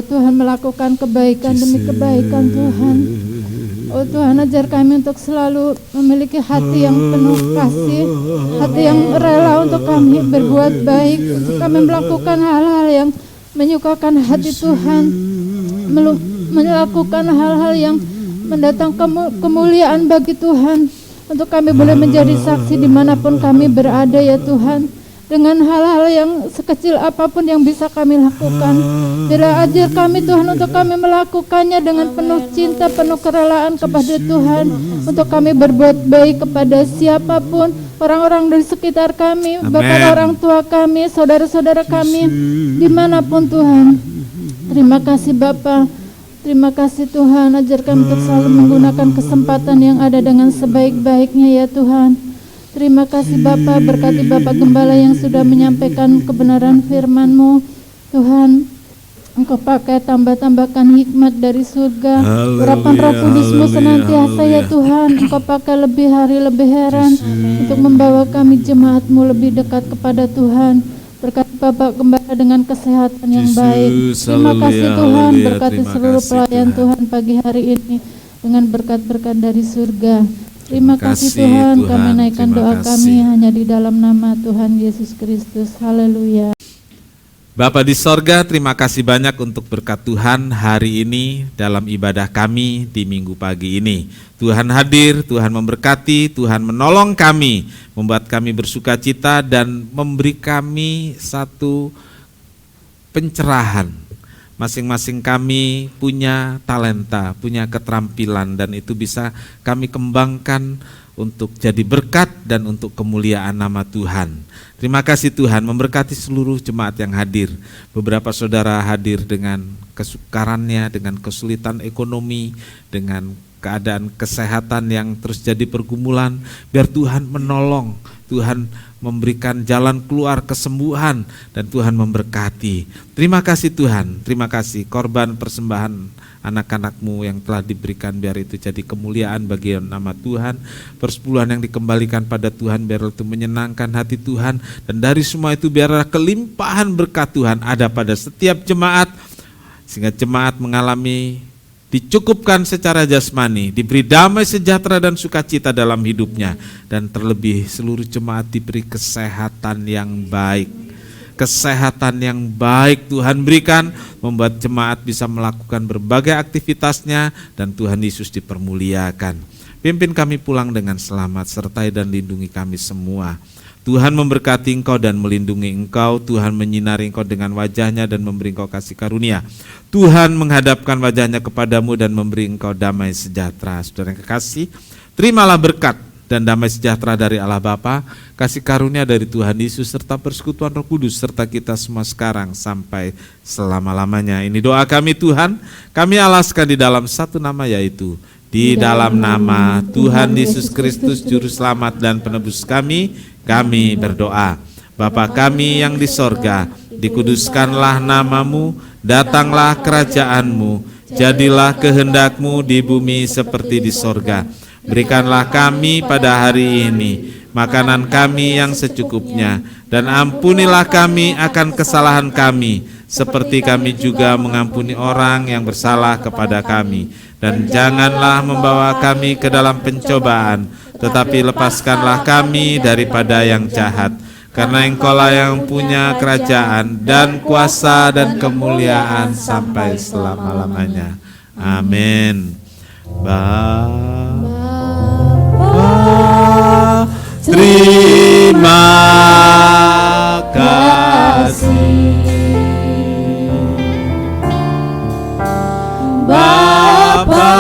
Tuhan melakukan kebaikan demi kebaikan Tuhan. Tuhan ajar kami untuk selalu memiliki hati yang penuh kasih, hati yang rela untuk kami berbuat baik, untuk kami melakukan hal-hal yang menyukakan hati Tuhan, melakukan hal-hal yang mendatangkan kemuliaan bagi Tuhan, untuk kami boleh menjadi saksi dimanapun kami berada ya Tuhan, dengan hal-hal yang sekecil apapun yang bisa kami lakukan. Bila ajar kami Tuhan untuk kami melakukannya dengan penuh cinta, penuh kerelaan kepada Tuhan, untuk kami berbuat baik kepada siapapun, orang-orang di sekitar kami, bahkan orang tua kami, saudara-saudara kami, dimanapun Tuhan. Terima kasih Bapa. Terima kasih Tuhan, ajar kami untuk selalu menggunakan kesempatan yang ada dengan sebaik-baiknya ya Tuhan. Terima kasih Bapa, berkati Bapak Gembala yang sudah menyampaikan kebenaran firman-Mu. Tuhan, Engkau pakai tambah-tambahkan hikmat dari surga. Urapan Roh Kudus-Mu senantiasa ya Tuhan. Engkau pakai lebih hari lebih heran untuk membawa kami jemaat-Mu lebih dekat kepada Tuhan. Berkati Bapak Gembala dengan kesehatan yang baik. Terima kasih Tuhan, berkati seluruh pelayan Tuhan pagi hari ini dengan berkat-berkat dari surga. Terima kasih Tuhan, kami naikkan doa kami hanya di dalam nama Tuhan Yesus Kristus. Haleluya. Bapa di sorga, terima kasih banyak untuk berkat Tuhan hari ini dalam ibadah kami di minggu pagi ini. Tuhan hadir, Tuhan memberkati, Tuhan menolong kami, membuat kami bersuka cita dan memberi kami satu pencerahan. Masing-masing kami punya talenta, punya keterampilan, dan itu bisa kami kembangkan untuk jadi berkat dan untuk kemuliaan nama Tuhan. Terima kasih Tuhan, memberkati seluruh jemaat yang hadir. Beberapa saudara hadir dengan kesukarannya, dengan kesulitan ekonomi, dengan keadaan kesehatan yang terus jadi pergumulan. Biar Tuhan menolong, Tuhan memberikan jalan keluar kesembuhan, dan Tuhan memberkati. Terima kasih Tuhan, terima kasih korban persembahan anak-anak-Mu yang telah diberikan, biar itu jadi kemuliaan bagi nama Tuhan. Persepuluhan yang dikembalikan pada Tuhan, biar itu menyenangkan hati Tuhan. Dan dari semua itu biarlah kelimpahan berkat Tuhan ada pada setiap jemaat, sehingga jemaat mengalami dicukupkan secara jasmani, diberi damai sejahtera dan sukacita dalam hidupnya, dan terlebih seluruh jemaat diberi kesehatan yang baik. Kesehatan yang baik Tuhan berikan, membuat jemaat bisa melakukan berbagai aktivitasnya, dan Tuhan Yesus dipermuliakan. Pimpin kami pulang dengan selamat, sertai dan lindungi kami semua. Tuhan memberkati engkau dan melindungi engkau. Tuhan menyinari engkau dengan wajahnya dan memberi engkau kasih karunia. Tuhan menghadapkan wajahnya kepadamu dan memberi engkau damai sejahtera. Saudara yang kekasih, terimalah berkat dan damai sejahtera dari Allah Bapa, kasih karunia dari Tuhan Yesus, serta persekutuan Roh Kudus serta kita semua sekarang sampai selama-lamanya. Ini doa kami Tuhan, kami alaskan di dalam satu nama, yaitu di dalam nama Tuhan Yesus Kristus Juru Selamat dan Penebus kami berdoa. Bapa kami yang di sorga, dikuduskanlah namamu, datanglah kerajaanmu, jadilah kehendakmu di bumi seperti di sorga. Berikanlah kami pada hari ini makanan kami yang secukupnya, dan ampunilah kami akan kesalahan kami, seperti kami juga mengampuni orang yang bersalah kepada kami. Dan janganlah membawa kami ke dalam pencobaan, tetapi lepaskanlah kami daripada yang jahat. karena Engkaulah yang punya kerajaan dan kuasa dan kemuliaan sampai selama-lamanya. Amin. Bapa, terima kasih. Bapa,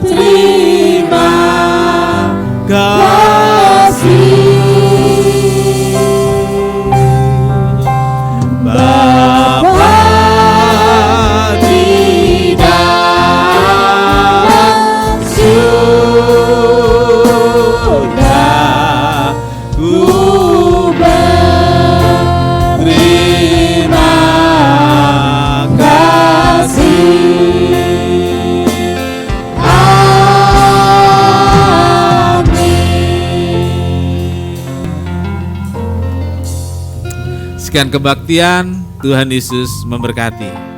terima kasih. Bapa di dalam surga, ku berterima kasih. Sekian kebaktian, Tuhan Yesus memberkati.